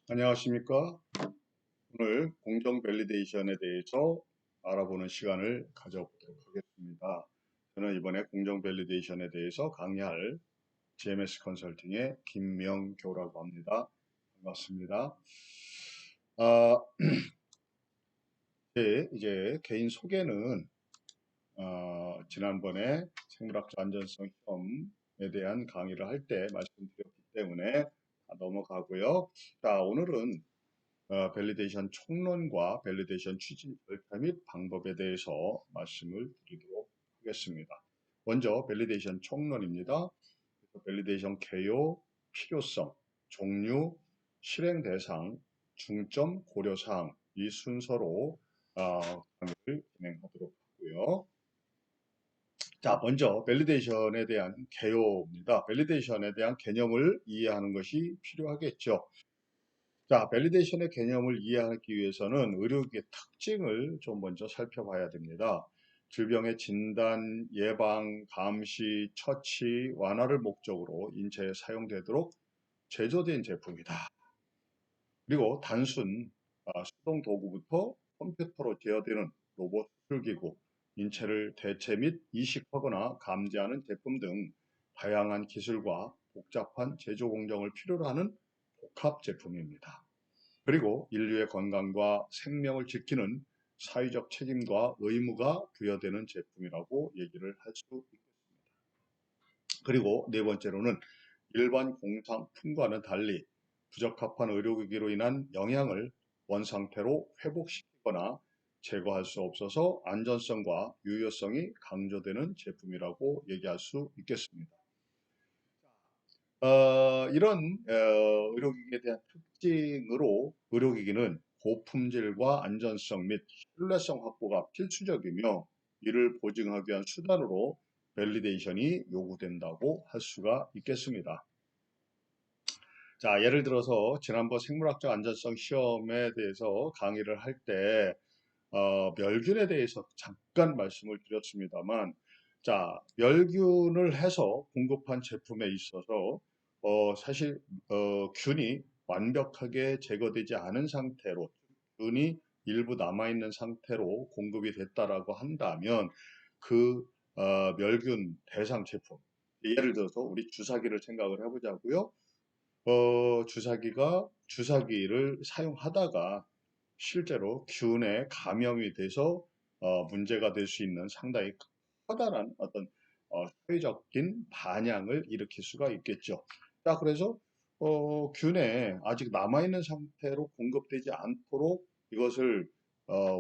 안녕하십니까? 오늘 공정 밸리데이션에 대해서 알아보는 시간을 가져보도록 하겠습니다. 저는 이번에 공정 밸리데이션에 대해서 강의할 GMS 컨설팅의 김명교라고 합니다. 반갑습니다. 아, 이제 개인 소개는 지난번에 생물학적 안전성 시험에 대한 강의를 할 때 말씀드렸기 때문에 넘어가고요. 자, 오늘은 밸리데이션 총론과 밸리데이션 추진 절차 및 방법에 대해서 말씀을 드리도록 하겠습니다. 먼저 밸리데이션 총론입니다. 밸리데이션 개요, 필요성, 종류, 실행 대상, 중점, 고려사항 이 순서로 강의를 진행하도록 하고요. 자, 먼저 밸리데이션에 대한 개요입니다. 밸리데이션에 대한 개념을 이해하는 것이 필요하겠죠. 자, 밸리데이션의 개념을 이해하기 위해서는 의료기의 특징을 좀 먼저 살펴봐야 됩니다. 질병의 진단, 예방, 감시, 처치, 완화를 목적으로 인체에 사용되도록 제조된 제품이다. 그리고 단순 수동 도구부터 컴퓨터로 제어되는 로봇 수술기구, 인체를 대체 및 이식하거나 감지하는 제품 등 다양한 기술과 복잡한 제조 공정을 필요로 하는 복합 제품입니다. 그리고 인류의 건강과 생명을 지키는 사회적 책임과 의무가 부여되는 제품이라고 얘기를 할 수 있습니다. 그리고 네 번째로는 일반 공산품과는 달리 부적합한 의료기기로 인한 영향을 원상태로 회복시키거나 제거할 수 없어서 안전성과 유효성이 강조되는 제품이라고 얘기할 수 있겠습니다. 이런 의료기기에 대한 특징으로 의료기기는 고품질과 안전성 및 신뢰성 확보가 필수적이며 이를 보증하기 위한 수단으로 밸리데이션이 요구된다고 할 수가 있겠습니다. 자, 예를 들어서 지난번 생물학적 안전성 시험에 대해서 강의를 할 때 멸균에 대해서 잠깐 말씀을 드렸습니다만, 자, 멸균을 해서 공급한 제품에 있어서 사실 균이 완벽하게 제거되지 않은 상태로 균이 일부 남아있는 상태로 공급이 됐다라고 한다면 그 멸균 대상 제품, 예를 들어서 우리 주사기를 생각을 해보자고요. 주사기를 사용하다가 실제로 균에 감염이 돼서 문제가 될 수 있는 상당히 커다란 어떤 사회적인 반향을 일으킬 수가 있겠죠. 자, 그래서 균에 아직 남아있는 상태로 공급되지 않도록 이것을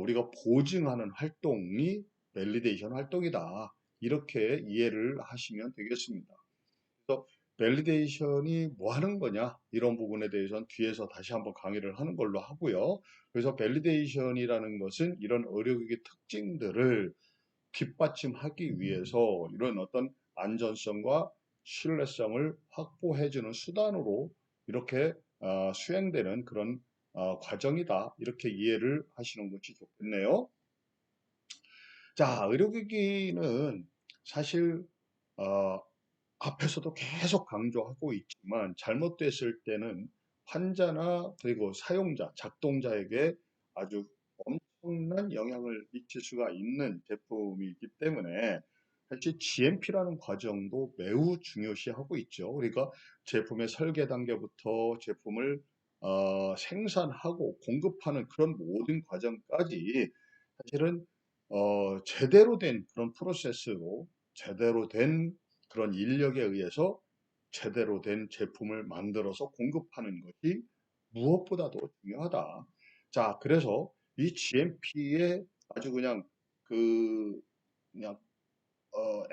우리가 보증하는 활동이 밸리데이션 활동이다. 이렇게 이해를 하시면 되겠습니다. 그래서 밸리데이션이 뭐 하는 거냐 이런 부분에 대해서는 뒤에서 다시 한번 강의를 하는 걸로 하고요. 그래서 밸리데이션이라는 것은 이런 의료기기 특징들을 뒷받침하기 위해서 이런 어떤 안전성과 신뢰성을 확보해주는 수단으로 이렇게 수행되는 그런 과정이다. 이렇게 이해를 하시는 것이 좋겠네요. 자, 의료기기는 사실 어, 앞에서도 계속 강조하고 있지만 잘못됐을 때는 환자나 그리고 사용자, 작동자에게 아주 엄청난 영향을 미칠 수가 있는 제품이기 때문에 사실 GMP라는 과정도 매우 중요시하고 있죠. 그러니까 제품의 설계 단계부터 제품을 생산하고 공급하는 그런 모든 과정까지 사실은 제대로 된 그런 프로세스로 제대로 된 그런 인력에 의해서 제대로 된 제품을 만들어서 공급하는 것이 무엇보다도 중요하다. 자, 그래서 이 GMP에 아주 그, 그냥,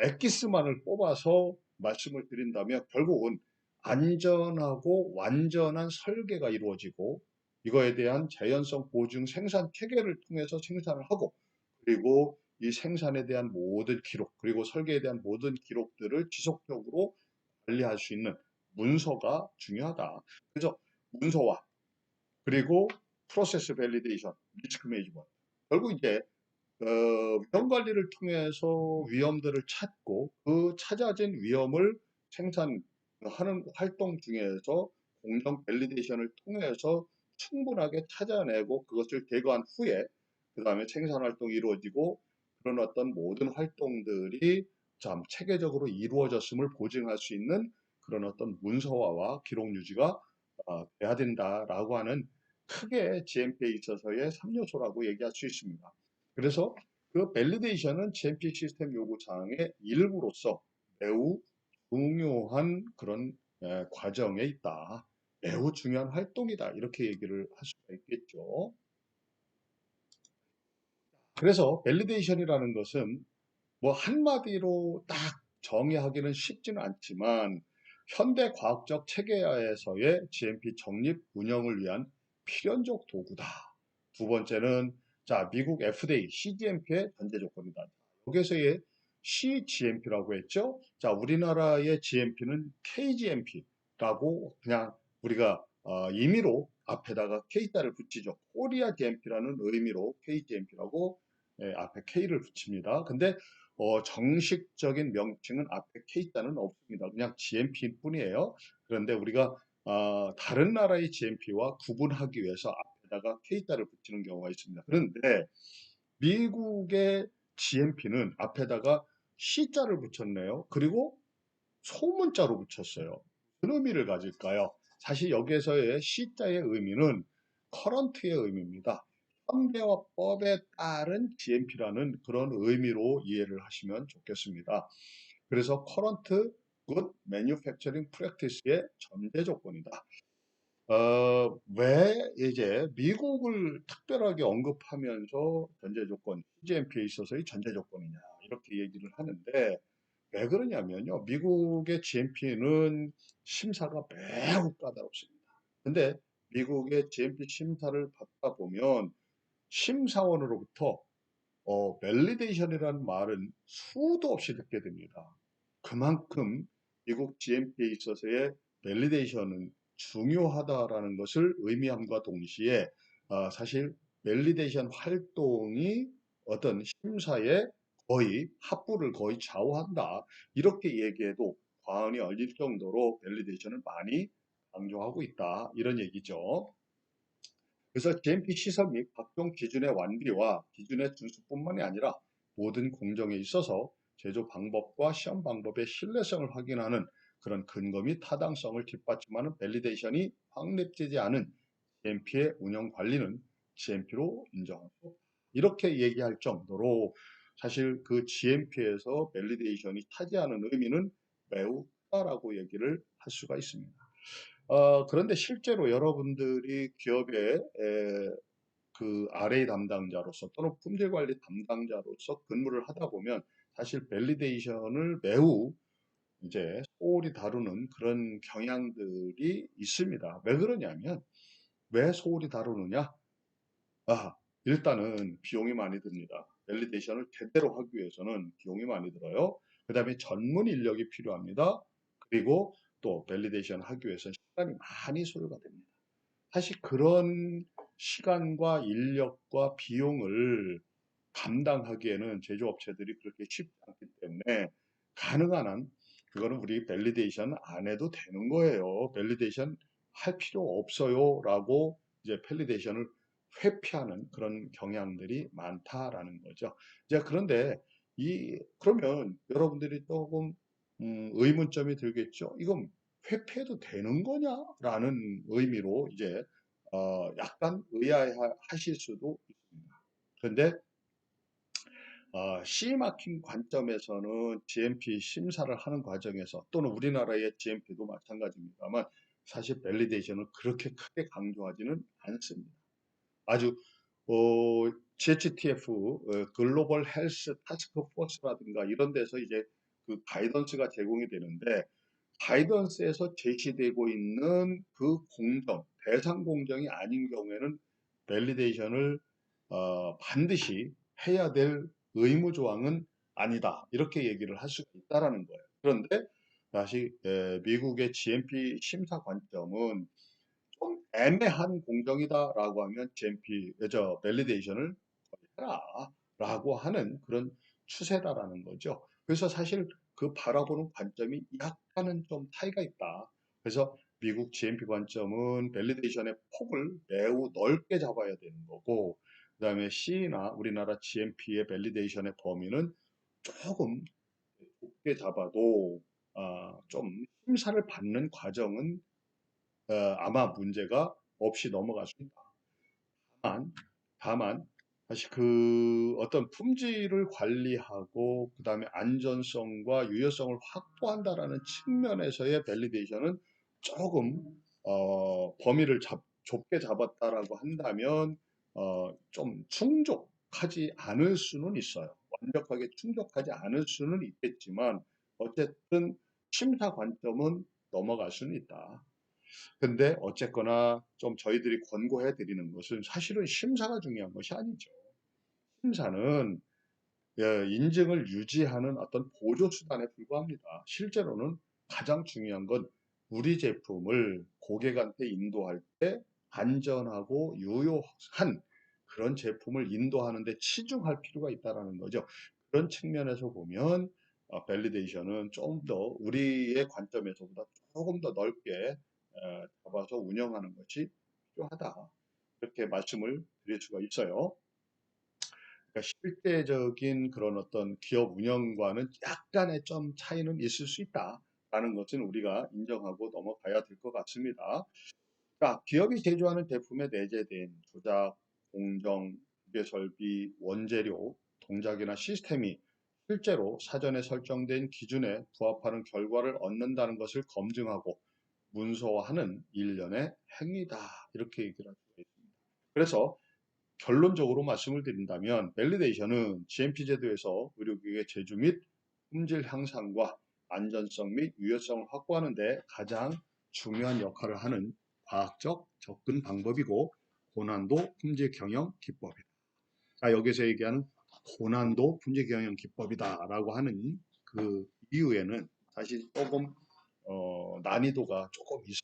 엑기스만을 뽑아서 말씀을 드린다면 결국은 안전하고 완전한 설계가 이루어지고 이거에 대한 자연성 보증 생산 체계를 통해서 생산을 하고 그리고 이 생산에 대한 모든 기록, 그리고 설계에 대한 모든 기록들을 지속적으로 관리할 수 있는 문서가 중요하다. 그래서 문서화, 그리고 프로세스 밸리데이션, 리스크 매니지먼트. 결국 이제 위험 관리를 통해서 위험들을 찾고 그 찾아진 위험을 생산하는 활동 중에서 공정 밸리데이션을 통해서 충분하게 찾아내고 그것을 제거한 후에 그 다음에 생산 활동이 이루어지고 그런 어떤 모든 활동들이 참 체계적으로 이루어졌음을 보증할 수 있는 그런 어떤 문서화와 기록 유지가 돼야 된다라고 하는 크게 GMP에 있어서의 3요소라고 얘기할 수 있습니다. 그래서 그 밸리데이션은 GMP 시스템 요구 사항의 일부로서 매우 중요한 그런 과정에 있다. 매우 중요한 활동이다. 이렇게 얘기를 할 수가 있겠죠. 그래서 밸리데이션이라는 것은 뭐 한마디로 딱 정의하기는 쉽지는 않지만 현대 과학적 체계하에서의 GMP 정립 운영을 위한 필연적 도구다. 두 번째는 자 미국 FDA, CGMP의 전제 조건이다. 여기서의 CGMP라고 했죠. 자 우리나라의 GMP는 KGMP라고 그냥 우리가 임의로 앞에다가 K자를 붙이죠. 코리아 GMP라는 의미로 KGMP라고 앞에 K를 붙입니다. 근데 정식적인 명칭은 앞에 K자는 없습니다. 그냥 GMP일 뿐이에요. 그런데 우리가 다른 나라의 GMP와 구분하기 위해서 앞에다가 K자를 붙이는 경우가 있습니다. 그런데 미국의 GMP는 앞에다가 C자를 붙였네요. 그리고 소문자로 붙였어요. 무슨 의미를 가질까요? 사실 여기에서의 C자의 의미는 커런트의 의미입니다. 현대화법에 따른 GMP라는 그런 의미로 이해를 하시면 좋겠습니다. 그래서 current good manufacturing practice의 전제 조건이다. 왜 이제 미국을 특별하게 언급하면서 전제 조건, CGMP에 있어서의 전제 조건이냐 이렇게 얘기를 하는데 왜 그러냐면요. 미국의 GMP는 심사가 매우 까다롭습니다. 근데 미국의 GMP 심사를 받다 보면 심사원으로부터 밸리데이션이라는 말은 수도 없이 듣게 됩니다. 그만큼 미국 GMP에 있어서의 밸리데이션은 중요하다라는 것을 의미함과 동시에 사실 밸리데이션 활동이 어떤 심사에 거의 합부를 거의 좌우한다. 이렇게 얘기해도 과언이 아닐 정도로 밸리데이션을 많이 강조하고 있다. 이런 얘기죠. 그래서 GMP 시설 및 각종 기준의 완비와 기준의 준수뿐만이 아니라 모든 공정에 있어서 제조 방법과 시험 방법의 신뢰성을 확인하는 그런 근거 및 타당성을 뒷받침하는 밸리데이션이 확립되지 않은 GMP의 운영 관리는 GMP로 인정할 수 없다. 이렇게 얘기할 정도로 사실 그 GMP에서 밸리데이션이 차지하는 의미는 매우 크다라고 얘기를 할 수가 있습니다. 그런데 실제로 여러분들이 기업의 그 RA 담당자로서 또는 품질 관리 담당자로서 근무를 하다 보면 사실 밸리데이션을 매우 이제 소홀히 다루는 그런 경향들이 있습니다. 왜 그러냐면 왜 소홀히 다루느냐? 일단은 비용이 많이 듭니다. 밸리데이션을 제대로 하기 위해서는 비용이 많이 들어요. 그 다음에 전문 인력이 필요합니다. 그리고 또 밸리데이션 하기 위해서는 시간이 많이 소요가 됩니다. 사실 그런 시간과 인력과 비용을 감당하기에는 제조업체들이 그렇게 쉽지 않기 때문에 가능한 한 그거는 우리 밸리데이션 안 해도 되는 거예요. 밸리데이션 할 필요 없어요. 라고 이제 밸리데이션을 회피하는 그런 경향들이 많다라는 거죠. 이제 그런데 그러면 여러분들이 조금 의문점이 들겠죠. 이건 회피해도 되는 거냐라는 의미로 이제 약간 의아해하실 수도 있습니다. 그런데 CE 마킹 관점에서는 GMP 심사를 하는 과정에서 또는 우리나라의 GMP도 마찬가지입니다만 사실 밸리데이션을 그렇게 크게 강조하지는 않습니다. 아주 GHTF 글로벌 헬스 타스크 포스라든가 이런 데서 이제 그 가이던스가 제공이 되는데 가이던스에서 제시되고 있는 그 공정, 대상 공정이 아닌 경우에는 밸리데이션을 반드시 해야 될 의무 조항은 아니다. 이렇게 얘기를 할 수 있다라는 거예요. 그런데 다시 미국의 GMP 심사 관점은 좀 애매한 공정이다라고 하면 GMP, 밸리데이션을 해라라고 하는 그런 추세다라는 거죠. 그래서 사실 그 바라보는 관점이 약간은 좀 차이가 있다. 그래서 미국 GMP 관점은 밸리데이션의 폭을 매우 넓게 잡아야 되는 거고, 그 다음에 C나 우리나라 GMP의 밸리데이션의 범위는 조금 좁게 잡아도 좀 심사를 받는 과정은 아마 문제가 없이 넘어갈 수 있다. 다만 다시 그 어떤 품질을 관리하고 그다음에 안전성과 유효성을 확보한다라는 측면에서의 밸리데이션은 조금 범위를 좁게 잡았다라고 한다면 좀 충족하지 않을 수는 있어요. 완벽하게 충족하지 않을 수는 있겠지만 어쨌든 심사 관점은 넘어갈 수는 있다. 근데 어쨌거나 좀 저희들이 권고해 드리는 것은 사실은 심사가 중요한 것이 아니죠. 심사는 인증을 유지하는 어떤 보조 수단에 불과합니다. 실제로는 가장 중요한 건 우리 제품을 고객한테 인도할 때 안전하고 유효한 그런 제품을 인도하는 데 치중할 필요가 있다는 거죠. 그런 측면에서 보면 밸리데이션은 좀 더 우리의 관점에서보다 조금 더 넓게 잡아서 운영하는 것이 필요하다. 이렇게 말씀을 드릴 수가 있어요. 그러니까 실제적인 그런 어떤 기업 운영과는 약간의 좀 차이는 있을 수 있다라는 것은 우리가 인정하고 넘어가야 될 것 같습니다. 자, 기업이 제조하는 제품에 내재된 조작, 공정, 기계 설비, 원재료, 동작이나 시스템이 실제로 사전에 설정된 기준에 부합하는 결과를 얻는다는 것을 검증하고 문서화하는 일련의 행위다. 이렇게 얘기를 할 수가 있습니다. 그래서 결론적으로 말씀을 드린다면 밸리데이션은 GMP 제도에서 의료기기의 제조 및 품질 향상과 안전성 및 유효성을 확보하는 데 가장 중요한 역할을 하는 과학적 접근 방법이고 고난도 품질 경영 기법이다. 자, 여기서 얘기하는 고난도 품질 경영 기법이다라고 하는 그 이유에는 사실 조금 난이도가 조금 있습니다.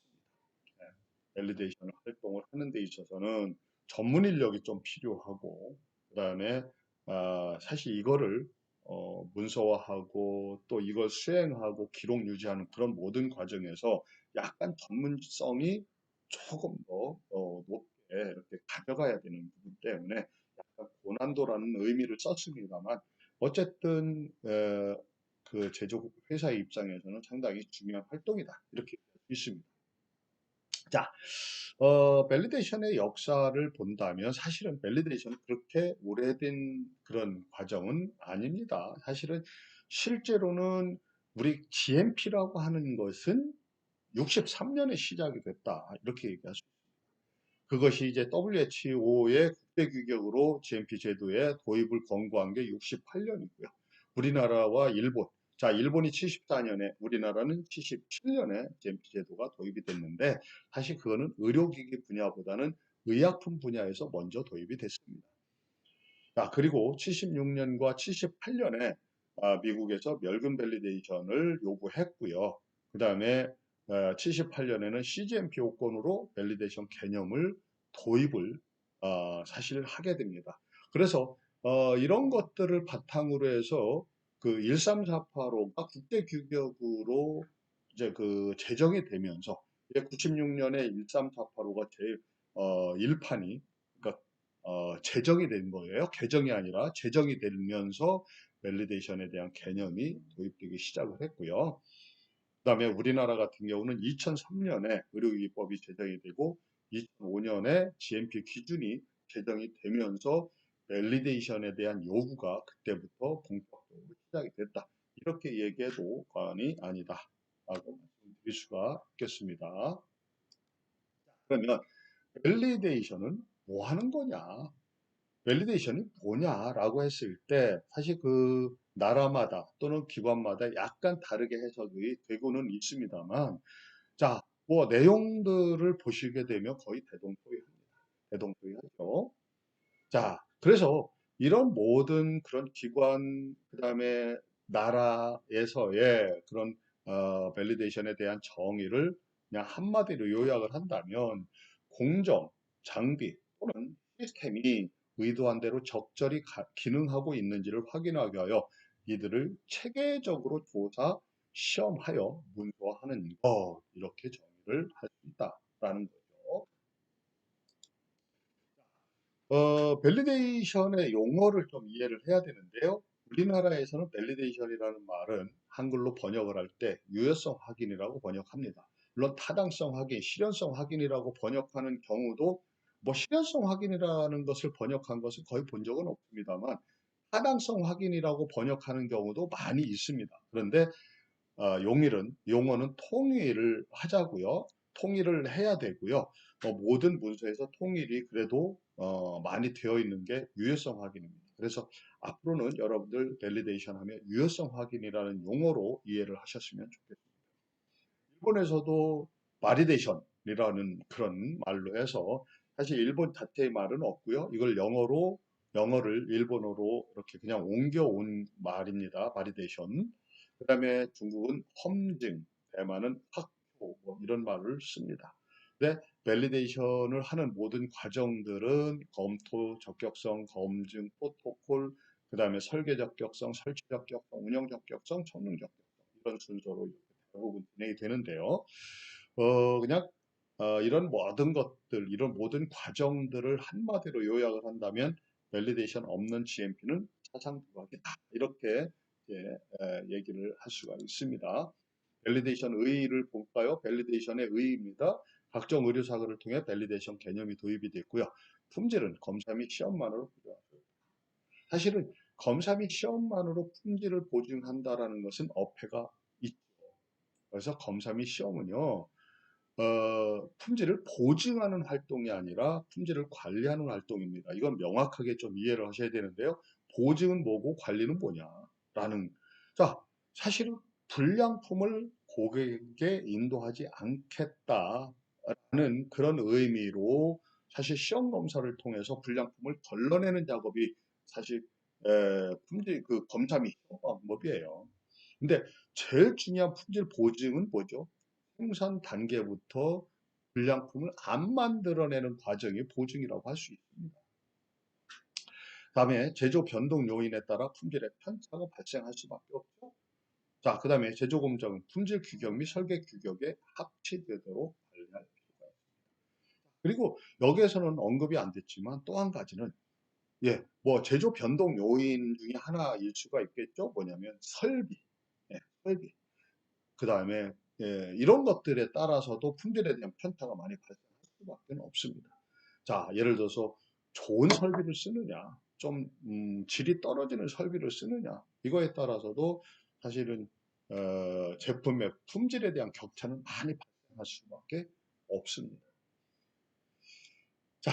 밸리데이션 활동을 하는 데 있어서는 전문 인력이 좀 필요하고 그다음에 사실 이거를 문서화하고 또 이걸 수행하고 기록 유지하는 그런 모든 과정에서 약간 전문성이 조금 더 높게 이렇게 가져가야 되는 부분 때문에 약간 고난도라는 의미를 썼습니다만 어쨌든 그 제조 회사의 입장에서는 상당히 중요한 활동이다 이렇게 있습니다. 자, 밸리데이션의 역사를 본다면 사실은 밸리데이션은 그렇게 오래된 그런 과정은 아닙니다. 사실은 실제로는 우리 GMP라고 하는 것은 63년에 시작이 됐다. 이렇게 얘기할 수 있습니다. 그것이 이제 WHO의 국제 규격으로 GMP 제도의 도입을 권고한 게 68년이고요. 우리나라와 일본, 자, 일본이 74년에, 우리나라는 77년에 GMP 제도가 도입이 됐는데, 사실 그거는 의료기기 분야보다는 의약품 분야에서 먼저 도입이 됐습니다. 자, 그리고 76년과 78년에 미국에서 멸균 밸리데이션을 요구했고요. 그 다음에 78년에는 CGMP 요건으로 밸리데이션 개념을 도입을 사실 하게 됩니다. 그래서 이런 것들을 바탕으로 해서 그 1348호가 국제 규격으로 이제 그 제정이 되면서 96년에 1348호가 제 1판이 그러니까 제정이 된 거예요. 개정이 아니라 제정이 되면서 밸리데이션에 대한 개념이 도입되기 시작을 했고요. 그다음에 우리나라 같은 경우는 2003년에 의료기기법이 제정이 되고 2005년에 GMP 기준이 제정이 되면서 밸리데이션에 대한 요구가 그때부터 본격적으로 시작이 됐다. 이렇게 얘기해도 과언이 아니다라고 말씀드릴 수가 있겠습니다. 그러면 밸리데이션은 뭐 하는 거냐? 밸리데이션이 뭐냐라고 했을 때 사실 그 나라마다 또는 기관마다 약간 다르게 해석이 되고는 있습니다만 자, 뭐 내용들을 보시게 되면 거의 대동소이합니다. 대동소이하죠. 자, 그래서 이런 모든 그런 기관 그다음에 나라에서의 그런 밸리데이션에 대한 정의를 그냥 한마디로 요약을 한다면 공정, 장비 또는 시스템이 의도한 대로 적절히 기능하고 있는지를 확인하기 위하여 이들을 체계적으로 조사, 시험하여 문서화하는 것 이렇게 정의를 얘기를 할 수 있다라는 거죠. 밸리데이션의 용어를 좀 이해를 해야 되는데요. 우리나라에서는 밸리데이션이라는 말은 한글로 번역을 할 때 유효성 확인이라고 번역합니다. 물론 타당성 확인, 실현성 확인이라고 번역하는 경우도 뭐 실현성 확인이라는 것을 번역한 것을 거의 본 적은 없습니다만 타당성 확인이라고 번역하는 경우도 많이 있습니다. 그런데 용어는 통일을 하자고요. 통일을 해야 되고요. 모든 문서에서 통일이 그래도 많이 되어 있는 게 유효성 확인입니다. 그래서 앞으로는 여러분들 밸리데이션 하면 유효성 확인이라는 용어로 이해를 하셨으면 좋겠습니다. 일본에서도 바리데이션이라는 그런 말로 해서 사실 일본 자체의 말은 없고요. 이걸 영어를 일본어로 이렇게 그냥 옮겨온 말입니다. 바리데이션. 그 다음에 중국은 험증, 대만은 확표 뭐 이런 말을 씁니다. 근데 밸리데이션을 하는 모든 과정들은 검토, 적격성, 검증, 프로토콜, 그 다음에 설계 적격성, 설치 적격성, 운영 적격성, 성능 적격성 이런 순서로 대부분 진행이 되는데요. 그냥 이런 모든 것들, 이런 모든 과정들을 한마디로 요약을 한다면 밸리데이션 없는 GMP는 사상 부각이다. 이렇게 얘기를 할 수가 있습니다. 밸리데이션 의의를 볼까요? 밸리데이션의 의의입니다. 각종 의료 사고를 통해 밸리데이션 개념이 도입이 됐고요. 품질은 검사 및 시험만으로 부여하죠. 사실은 검사 및 시험만으로 품질을 보증한다라는 것은 어폐가 있죠. 그래서 검사 및 시험은요, 품질을 보증하는 활동이 아니라 품질을 관리하는 활동입니다. 이건 명확하게 좀 이해를 하셔야 되는데요. 보증은 뭐고 관리는 뭐냐라는. 자, 사실은 불량품을 고객에게 인도하지 않겠다라는 그런 의미로 사실 시험 검사를 통해서 불량품을 걸러내는 작업이 사실 품질 그 검사 및 시험 방법이에요. 근데 제일 중요한 품질 보증은 뭐죠? 생산 단계부터 불량품을 안 만들어내는 과정이 보증이라고 할 수 있습니다. 다음에 제조 변동 요인에 따라 품질의 편차가 발생할 수밖에 없죠. 자, 그 다음에 제조 공정은 품질 규격 및 설계 규격에 합치되도록 관리할 필요가 있습니다. 그리고 여기에서는 언급이 안 됐지만 또 한 가지는 뭐 제조 변동 요인 중에 하나일 수가 있겠죠. 뭐냐면 설비, 설비. 그 다음에 이런 것들에 따라서도 품질에 대한 편차가 많이 발생할 수밖에 없습니다. 자, 예를 들어서 좋은 설비를 쓰느냐, 좀 질이 떨어지는 설비를 쓰느냐, 이거에 따라서도 사실은 제품의 품질에 대한 격차는 많이 발생할 수밖에 없습니다. 자,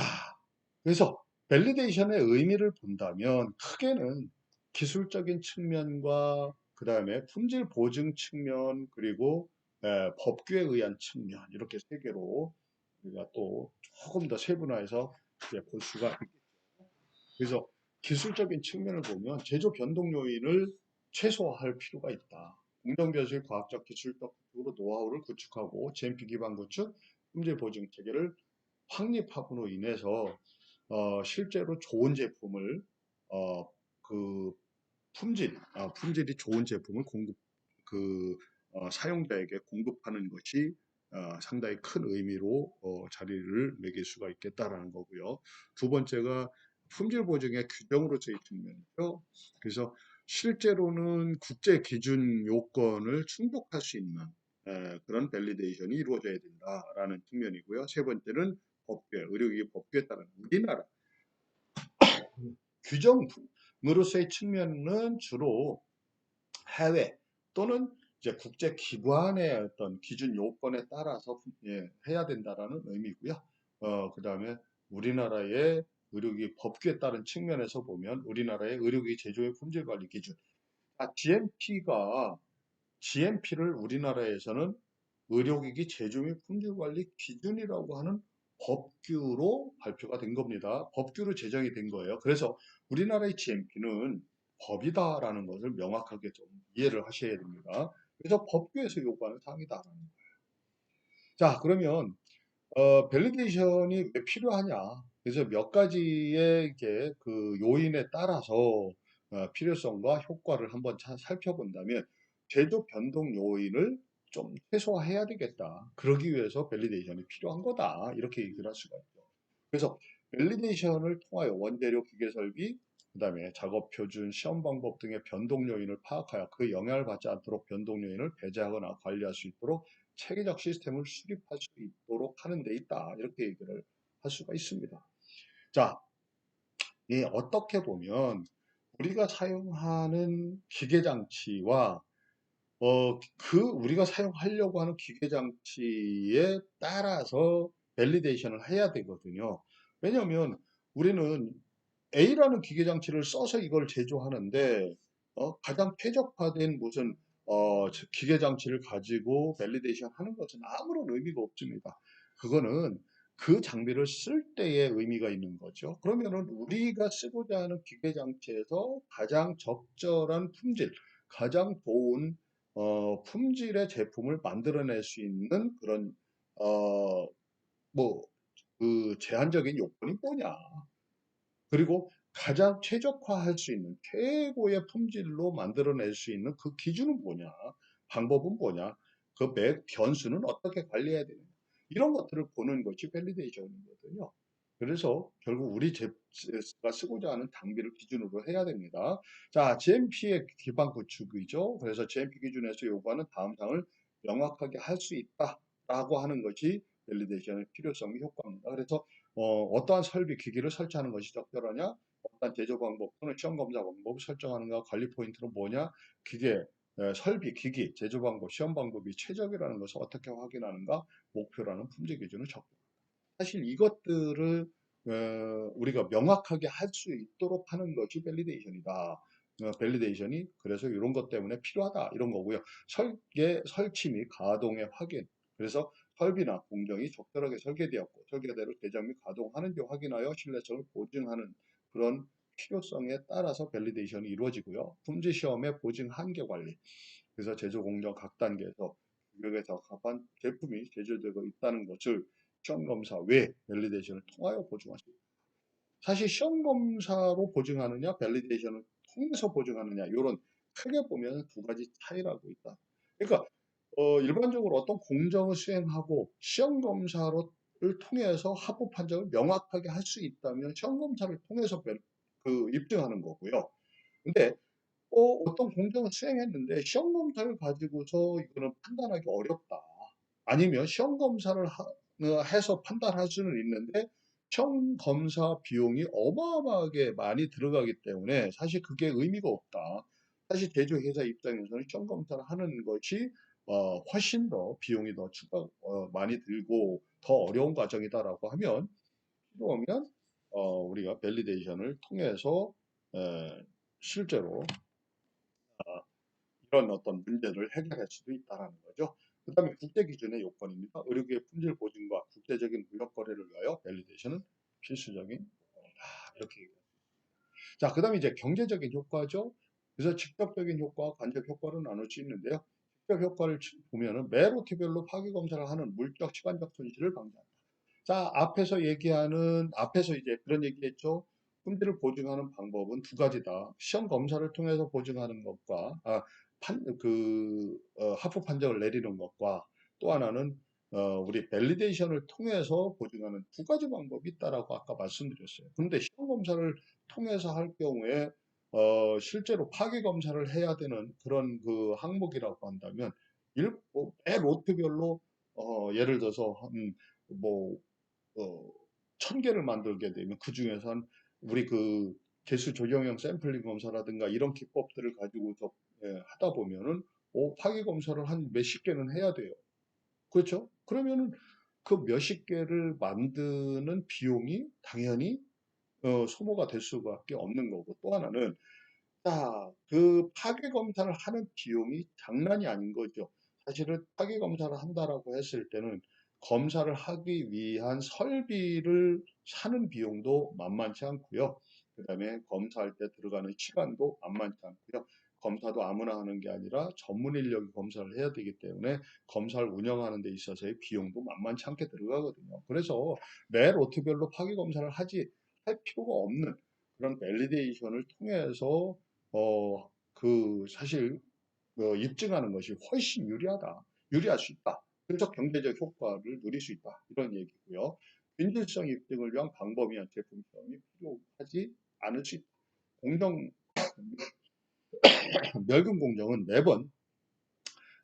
그래서 밸리데이션의 의미를 본다면 크게는 기술적인 측면과 그 다음에 품질 보증 측면 그리고 법규에 의한 측면 이렇게 세 개로 우리가 또 조금 더 세분화해서 이제 볼 수가 있겠죠. 그래서 기술적인 측면을 보면 제조 변동 요인을 최소화할 필요가 있다. 공정 변수의 과학적 기술적으로 노하우를 구축하고 GMP 기반 구축, 품질 보증 체계를 확립함으로 인해서 실제로 좋은 제품을 어, 그 품질이 좋은 제품을 사용자에게 공급하는 것이 상당히 큰 의미로 자리를 매길 수가 있겠다라는 거고요. 두 번째가 품질 보증의 규정으로서의 측면이죠. 그래서 실제로는 국제 기준 요건을 충족할 수 있는 그런 밸리데이션이 이루어져야 된다라는 측면이고요. 세 번째는 의료기기 법규에 따른 우리나라 규정으로서의 측면은 주로 해외 또는 이제 국제 기관의 어떤 기준 요건에 따라서 해야 된다라는 의미고요. 그다음에 우리나라의 의료기 법규에 따른 측면에서 보면 우리나라의 의료기 제조의 품질 관리 기준, GMP를 우리나라에서는 의료기기 제조 및 품질 관리 기준이라고 하는 법규로 발표가 된 겁니다. 법규로 제정이 된 거예요. 그래서 우리나라의 GMP는 법이다라는 것을 명확하게 좀 이해를 하셔야 됩니다. 그래서 법규에서 요구하는 사항이다라는 거예요. 자, 그러면 밸리데이션이 왜 필요하냐? 그래서 몇 가지의 이렇게 그 요인에 따라서 필요성과 효과를 한번 살펴본다면 제조 변동 요인을 좀 최소화해야 되겠다. 그러기 위해서 밸리데이션이 필요한 거다. 이렇게 얘기를 할 수가 있죠. 그래서 밸리데이션을 통하여 원재료 기계 설비, 그다음에 작업 표준, 시험 방법 등의 변동 요인을 파악하여 그 영향을 받지 않도록 변동 요인을 배제하거나 관리할 수 있도록 체계적 시스템을 수립할 수 있도록 하는 데 있다. 이렇게 얘기를 할 수가 있습니다. 자, 어떻게 보면 우리가 사용하는 기계 장치와 우리가 사용하려고 하는 기계 장치에 따라서 밸리데이션을 해야 되거든요. 왜냐하면 우리는 A라는 기계 장치를 써서 이걸 제조하는데, 가장 최적화된 무슨, 기계 장치를 가지고 밸리데이션 하는 것은 아무런 의미가 없습니다. 그거는 그 장비를 쓸 때의 의미가 있는 거죠. 그러면은 우리가 쓰고자 하는 기계 장치에서 가장 적절한 품질, 가장 좋은 품질의 제품을 만들어낼 수 있는 그런 어, 뭐 그 제한적인 요건이 뭐냐? 그리고 가장 최적화할 수 있는 최고의 품질로 만들어낼 수 있는 그 기준은 뭐냐? 방법은 뭐냐? 그 매 변수는 어떻게 관리해야 되느냐? 이런 것들을 보는 것이 밸리데이션이거든요. 그래서 결국 우리 제가 쓰고자 하는 장비를 기준으로 해야 됩니다. 자, GMP의 기반 구축이죠. 그래서 GMP 기준에서 요구하는 다음 사항을 명확하게 할 수 있다라고 하는 것이 밸리데이션의 필요성이 효과입니다. 그래서 떠한 설비, 기기를 설치하는 것이 적절하냐? 어떠한 제조 방법 또는 시험 검사 방법을 설정하는가? 관리 포인트는 뭐냐? 기계, 설비, 기기, 제조 방법, 시험 방법이 최적이라는 것을 어떻게 확인하는가? 목표라는 품질 기준을 적합 사실 이것들을 우리가 명확하게 할 수 있도록 하는 것이 밸리데이션이다. 밸리데이션이 그래서 이런 것 때문에 필요하다 이런 거고요. 설치 및 가동의 확인. 그래서 설비나 공정이 적절하게 설계되었고 설계대로 제작 및 가동하는지 확인하여 신뢰성을 보증하는 그런 필요성에 따라서 밸리데이션이 이루어지고요. 품질 시험의 보증 한계 관리. 그래서 제조 공정 각 단계에서 규격에 적합한 제품이 제조되고 있다는 것을 시험 검사 외 밸리데이션을 통하여 보증할 수 있다. 사실 시험 검사로 보증하느냐, 밸리데이션을 통해서 보증하느냐, 이런 크게 보면 두 가지 차이라고 있다. 그러니까 일반적으로 어떤 공정을 수행하고 시험 검사를 통해서 합법 판정을 명확하게 할 수 있다면 시험 검사를 통해서 입증하는 거고요. 근데 어떤 공정을 수행했는데 시험 검사를 가지고서 이거는 판단하기 어렵다. 아니면 시험 검사를 해서 판단할 수는 있는데 시험 검사 비용이 어마어마하게 많이 들어가기 때문에 사실 그게 의미가 없다. 사실 제조회사 입장에서는 시험 검사를 하는 것이 훨씬 더 비용이 더 추가 많이 들고 더 어려운 과정이다라고 하면 필요하면 우리가 밸리데이션을 통해서 실제로 이런 어떤 문제를 해결할 수도 있다는 거죠. 그 다음에 국제 기준의 요건입니다. 의료기의 품질 보증과 국제적인 무역 거래를 위하여 밸리데이션은 필수적인 요건이다. 이렇게 얘기합니다. 자, 그 다음에 이제 경제적인 효과죠. 그래서 직접적인 효과와 간접 효과를 나눌 수 있는데요. 직접 효과를 보면은 매 로트별로 파기 검사를 하는 물적 시간적 손실을 방지한다. 자, 앞에서 이제 그런 얘기했죠. 품질을 보증하는 방법은 두 가지다. 시험 검사를 통해서 보증하는 것과, 합법 판정을 내리는 것과 또 하나는, 우리 밸리데이션을 통해서 보증하는 두 가지 방법이 있다라고 아까 말씀드렸어요. 그런데 시험 검사를 통해서 할 경우에, 실제로 파기 검사를 해야 되는 그런 그 항목이라고 한다면, 매 로트별로, 예를 들어서, 뭐, 어, 1000개를 만들게 되면 그 중에서 우리 그 개수 조정형 샘플링 검사라든가 이런 기법들을 가지고서 하다 보면은 파기 검사를 한 몇십 개는 해야 돼요. 그렇죠? 그러면은 그 몇십 개를 만드는 비용이 당연히 소모가 될 수밖에 없는 거고 또 하나는 자, 그 파괴 검사를 하는 비용이 장난이 아닌 거죠. 사실은 파괴 검사를 한다라고 했을 때는 검사를 하기 위한 설비를 사는 비용도 만만치 않고요. 그다음에 검사할 때 들어가는 시간도 만만치 않고요. 검사도 아무나 하는 게 아니라 전문 인력이 검사를 해야 되기 때문에 검사를 운영하는 데 있어서의 비용도 만만치 않게 들어가거든요. 그래서 매 로트별로 파괴 검사를 할 필요가 없는 그런 밸리데이션을 통해서 사실 입증하는 것이 훨씬 유리하다. 유리할 수 있다. 그래서 경제적 효과를 누릴 수 있다. 이런 얘기고요. 균질성 입증을 위한 방법이나 제품 시험이 필요하지 않을 수 있다. 공정 멸균 공정은 매번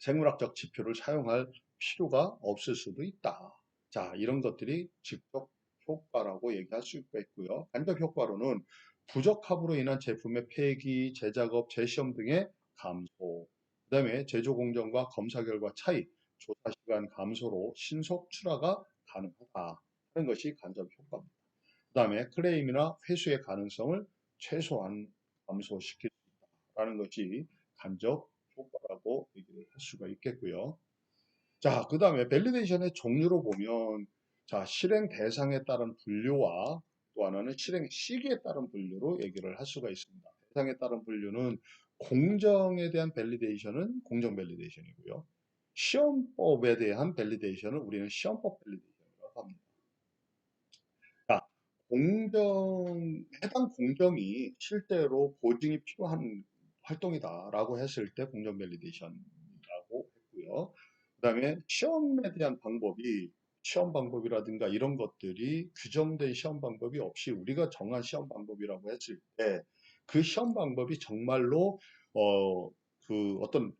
생물학적 지표를 사용할 필요가 없을 수도 있다. 자, 이런 것들이 직접 효과라고 얘기할 수 있고요. 간접 효과로는 부적합으로 인한 제품의 폐기, 재작업, 재시험 등의 감소, 그 다음에 제조 공정과 검사 결과 차이, 조사 시간 감소로 신속 출하가 가능하다 하는 것이 간접 효과입니다. 그 다음에 클레임이나 회수의 가능성을 최소한 감소시킬 수 있다는 것이 간접 효과라고 얘기를 할 수가 있겠고요. 자, 그 다음에 밸리데이션의 종류로 보면, 자, 실행 대상에 따른 분류와 또 하나는 실행 시기에 따른 분류로 얘기를 할 수가 있습니다. 대상에 따른 분류는 공정에 대한 밸리데이션은 공정 밸리데이션이고요. 시험법에 대한 밸리데이션을 우리는 시험법 밸리데이션이라고 합니다. 자, 해당 공정이 실제로 보증이 필요한 활동이다라고 했을 때 공정 밸리데이션이라고 했고요. 그 다음에 시험에 대한 방법이 시험 방법이라든가 이런 것들이 규정된 시험 방법이 없이 우리가 정한 시험 방법이라고 했을 때 그 시험 방법이 정말로 어떤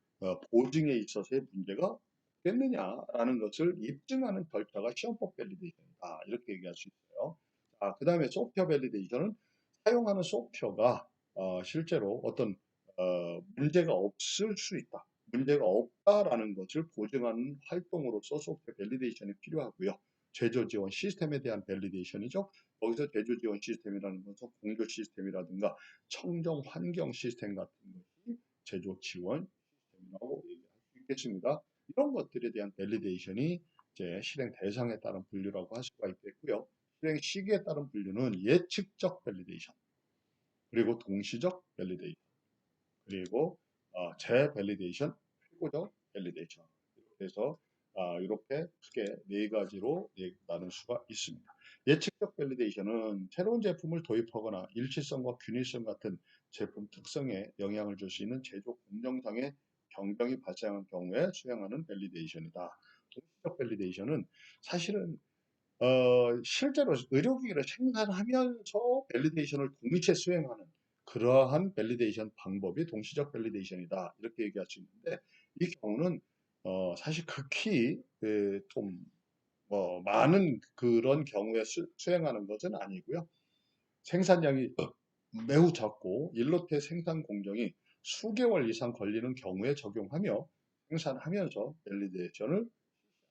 보증에 있어서의 문제가 없겠느냐라는 것을 입증하는 절차가 시험법 밸리데이션이다. 이렇게 얘기할 수 있어요. 그 다음에 소프트웨어 밸리데이션은 사용하는 소프트웨어가 실제로 어떤 문제가 없을 수 있다. 문제가 없다라는 것을 보증하는 활동으로서 소프트웨어 밸리데이션이 필요하고요. 제조 지원 시스템에 대한 밸리데이션이죠. 거기서 제조 지원 시스템이라는 것은 공조 시스템이라든가 청정 환경 시스템 같은 것이 제조 지원 시스템이라고 얘기할 수 있겠습니다. 이런 것들에 대한 밸리데이션이 이제 실행 대상에 따른 분류라고 할 수가 있겠고요. 실행 시기에 따른 분류는 예측적 밸리데이션, 그리고 동시적 밸리데이션, 그리고 재밸리데이션, 회고적 밸리데이션. 그래서 이렇게 크게 네 가지로 나눌 수가 있습니다. 예측적 밸리데이션은 새로운 제품을 도입하거나 일치성과 균일성 같은 제품 특성에 영향을 줄 수 있는 제조 공정상의 변경이 발생한 경우에 수행하는 밸리데이션이다. 동시적 밸리데이션은 사실은 실제로 의료기기를 생산하면서 밸리데이션을 동시에 수행하는 그러한 밸리데이션 방법이 동시적 밸리데이션이다. 이렇게 얘기할 수 있는데 이 경우는 사실 극히 좀 많은 그런 경우에 수행하는 것은 아니고요. 생산량이 매우 작고 일로테 생산 공정이 수개월 이상 걸리는 경우에 적용하며 생산하면서 밸리데이션을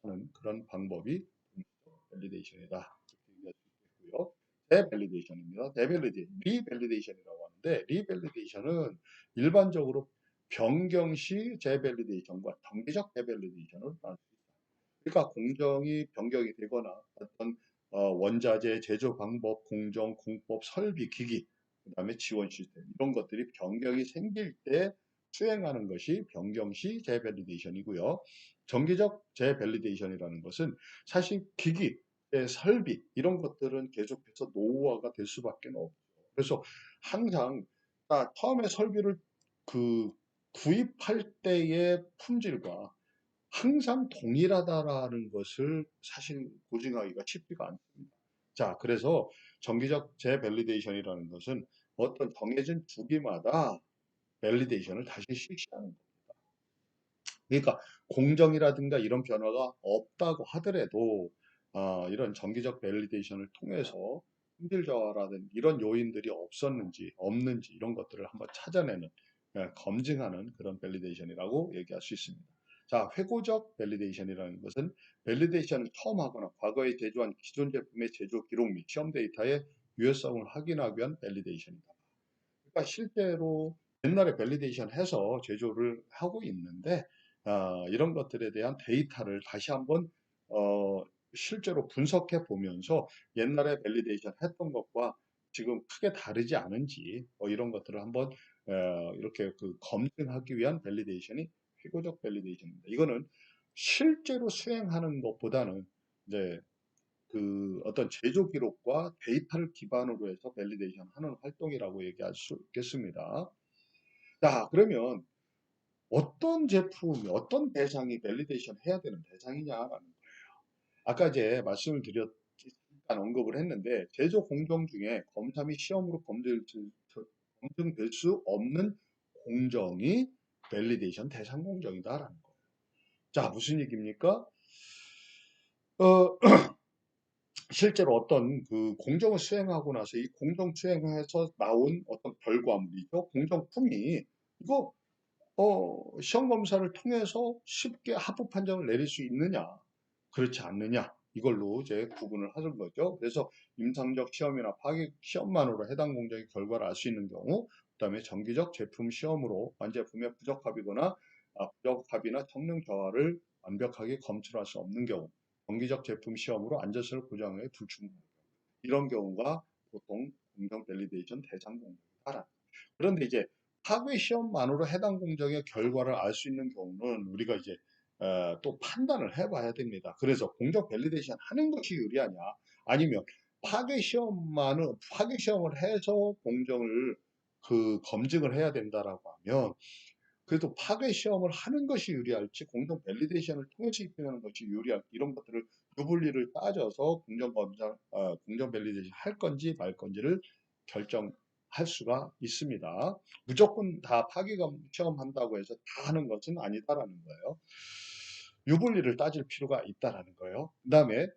하는 그런 방법이 밸리데이션이다. 이렇게 얘기할 수 있고요. 데밸리데이션입니다. 리밸리데이션이라고 하는데 리밸리데이션은 일반적으로 변경 시 재밸리데이션과 정기적 데밸리데이션을 나눌 수 있다. 그러니까 공정이 변경이 되거나 어떤 원자재 제조 방법, 공정, 공법, 설비, 기기, 그다음에 지원 시스템 이런 것들이 변경이 생길 때 수행하는 것이 변경 시 재밸리데이션이고요. 정기적 재밸리데이션이라는 것은 사실 기기, 설비 이런 것들은 계속해서 노후화가 될 수밖에 없죠. 그래서 항상 처음에 설비를 그 구입할 때의 품질과 항상 동일하다라는 것을 사실 보증하기가 쉽지가 않습니다. 자, 그래서 정기적 재밸리데이션이라는 것은 어떤 정해진 주기마다 밸리데이션을 다시 실시하는 겁니다. 그러니까 공정이라든가 이런 변화가 없다고 하더라도 이런 정기적 밸리데이션을 통해서 품질 저하라든 이런 요인들이 없었는지 없는지 이런 것들을 한번 찾아내는 검증하는 그런 밸리데이션이라고 얘기할 수 있습니다. 자, 회고적 밸리데이션이라는 것은 밸리데이션을 처음 하거나 과거에 제조한 기존 제품의 제조 기록 및 시험 데이터의 유효성을 확인하기 위한 밸리데이션이다. 그러니까 실제로 옛날에 밸리데이션 해서 제조를 하고 있는데 이런 것들에 대한 데이터를 다시 한번 실제로 분석해 보면서 옛날에 밸리데이션 했던 것과 지금 크게 다르지 않은지 이런 것들을 한번 이렇게 검증하기 위한 밸리데이션이 회고적 밸리데이션입니다. 이거는 실제로 수행하는 것보다는 이제 어떤 제조 기록과 데이터를 기반으로 해서 밸리데이션 하는 활동이라고 얘기할 수 있겠습니다. 자, 그러면 어떤 제품이, 어떤 대상이 밸리데이션 해야 되는 대상이냐라는 거예요. 아까 이제 말씀을 드렸, 잠깐 언급을 했는데, 제조 공정 중에 검사 및 시험으로 검증될 수 없는 공정이 밸리데이션 대상 공정이다라는 거예요. 자, 무슨 얘기입니까? 어, 실제로 어떤 그 공정을 수행하고 나서 이 공정 수행에서 나온 어떤 결과물이죠. 공정품이 이거 시험 검사를 통해서 쉽게 합법 판정을 내릴 수 있느냐, 그렇지 않느냐, 이걸로 이제 구분을 하는 거죠. 그래서 임상적 시험이나 파기 시험만으로 해당 공정의 결과를 알 수 있는 경우, 그다음에 정기적 제품 시험으로 완제품의 부적합이거나 부적합이나 성능 저하를 완벽하게 검출할 수 없는 경우, 정기적 제품 시험으로 안전성을 보장해 불충분, 이런 경우가 보통 공정 밸리데이션 대상 공정이다. 그런데 이제 학위 시험만으로 해당 공정의 결과를 알 수 있는 경우는 우리가 이제 또 판단을 해봐야 됩니다. 그래서 공정 밸리데이션 하는 것이 유리하냐, 아니면 파괴 시험을 해서 공정을 그 검증을 해야 된다라고 하면, 그래도 파괴 시험을 하는 것이 유리할지 공정 밸리데이션을 통해서 입증하는 것이 유리할지, 이런 것들을 유불리를 따져서 공정 밸리데이션 할 건지 말 건지를 결정할 수가 있습니다. 무조건 다 파괴 시험 한다고 해서 다 하는 것은 아니다라는 거예요. 유불리를 따질 필요가 있다라는 거예요. 그다음에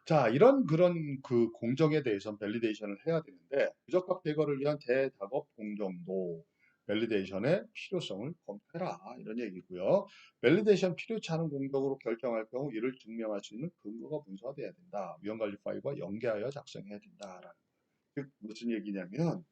자, 이런 그런 그 공정에 대해서는 밸리데이션을 해야 되는데, 부적합 제거를 위한 대작업 공정도 밸리데이션의 필요성을 검토해라, 이런 얘기고요. 밸리데이션 필요치 않은 공정으로 결정할 경우 이를 증명할 수 있는 근거가 문서화돼야 된다. 위험관리 파일과 연계하여 작성해야 된다라는. 즉 무슨 얘기냐면,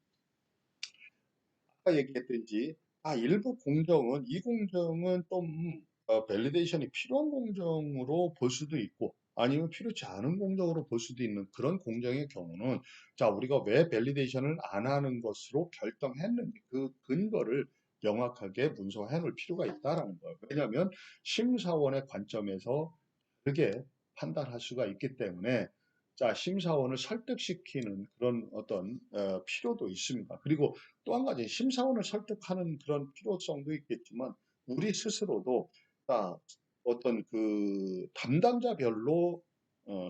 아까 얘기했듯이 일부 공정은 이 공정은 좀 밸리데이션이 필요한 공정으로 볼 수도 있고, 아니면 필요치 않은 공정으로 볼 수도 있는 그런 공정의 경우는, 자, 우리가 왜 밸리데이션을 안 하는 것으로 결정했는지 그 근거를 명확하게 문서화해 놓을 필요가 있다라는 거예요. 왜냐하면 심사원의 관점에서 다르게 판단할 수가 있기 때문에, 자, 심사원을 설득시키는 그런 어떤 필요도 있습니다. 그리고 또 한 가지, 심사원을 설득하는 그런 필요성도 있겠지만, 우리 스스로도 자, 어떤 그 담당자별로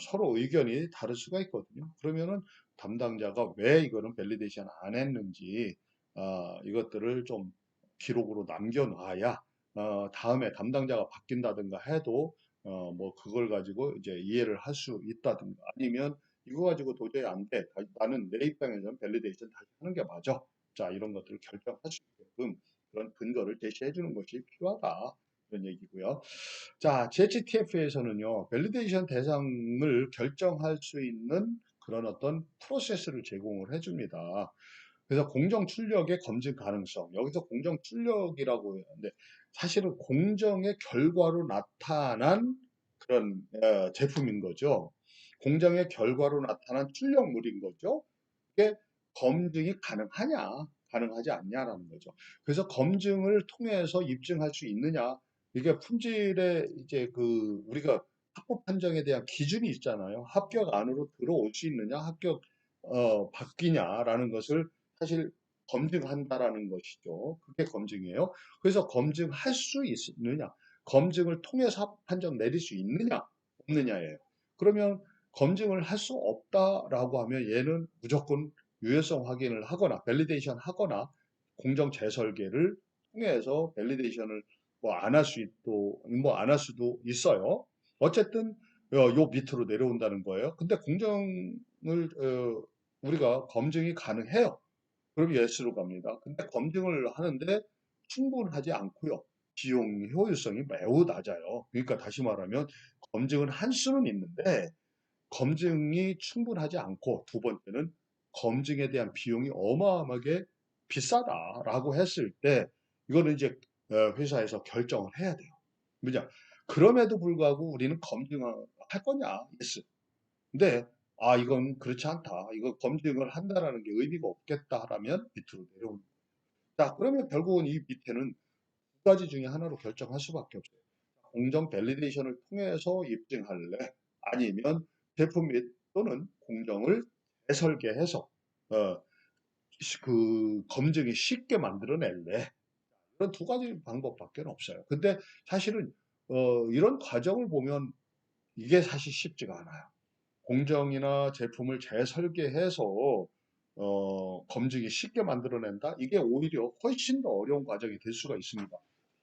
서로 의견이 다를 수가 있거든요. 그러면은 담당자가 왜 이거는 밸리데이션 안 했는지 이것들을 좀 기록으로 남겨놔야 다음에 담당자가 바뀐다든가 해도 뭐 그걸 가지고 이제 이해를 할 수 있다든가, 아니면 이거 가지고 도저히 안 돼, 나는 내 입장에서는 밸리데이션 다시 하는 게 맞아, 자, 이런 것들을 결정할 수 있게끔 그런 근거를 제시해 주는 것이 필요하다, 그런 얘기고요. 자, JTF에서는요, 밸리데이션 대상을 결정할 수 있는 그런 어떤 프로세스를 제공을 해줍니다. 그래서 공정 출력의 검증 가능성, 여기서 공정 출력이라고 하는데, 사실은 공정의 결과로 나타난 그런 제품인 거죠. 공정의 결과로 나타난 출력물인 거죠. 이게 검증이 가능하냐, 가능하지 않냐라는 거죠. 그래서 검증을 통해서 입증할 수 있느냐, 이게 품질의 이제 그 우리가 합법 판정에 대한 기준이 있잖아요. 합격 안으로 들어올 수 있느냐, 합격 바뀌냐라는 것을 사실 검증한다라는 것이죠. 그게 검증이에요. 그래서 검증할 수 있느냐, 검증을 통해서 합법 판정 내릴 수 있느냐, 없느냐예요. 그러면 검증을 할 수 없다라고 하면 얘는 무조건 유효성 확인을 하거나 밸리데이션 하거나 공정 재설계를 통해서 밸리데이션을 뭐 안 할 수도 뭐 안 할 수도 있어요. 어쨌든 요 밑으로 내려온다는 거예요. 근데 공정을 우리가 검증이 가능해요. 그럼 예스로 갑니다. 근데 검증을 하는데 충분하지 않고요. 비용 효율성이 매우 낮아요. 그러니까 다시 말하면 검증을 할 수는 있는데 검증이 충분하지 않고, 두 번째는 검증에 대한 비용이 어마어마하게 비싸다라고 했을 때 이거는 이제 회사에서 결정을 해야 돼요. 뭐냐? 그럼에도 불구하고 우리는 검증을 할 거냐? 예스. 근데 이건 그렇지 않다. 이거 검증을 한다라는 게 의미가 없겠다라면 밑으로 내려오는 거예요. 자, 그러면 결국은 이 밑에는 두 가지 중에 하나로 결정할 수밖에 없어요. 공정 밸리데이션을 통해서 입증할래? 아니면 제품 및 또는 공정을 재설계해서 그 검증이 쉽게 만들어낼래? 그런 두 가지 방법밖에 없어요. 근데 사실은 이런 과정을 보면 이게 사실 쉽지가 않아요. 공정이나 제품을 재설계해서 검증이 쉽게 만들어낸다? 이게 오히려 훨씬 더 어려운 과정이 될 수가 있습니다.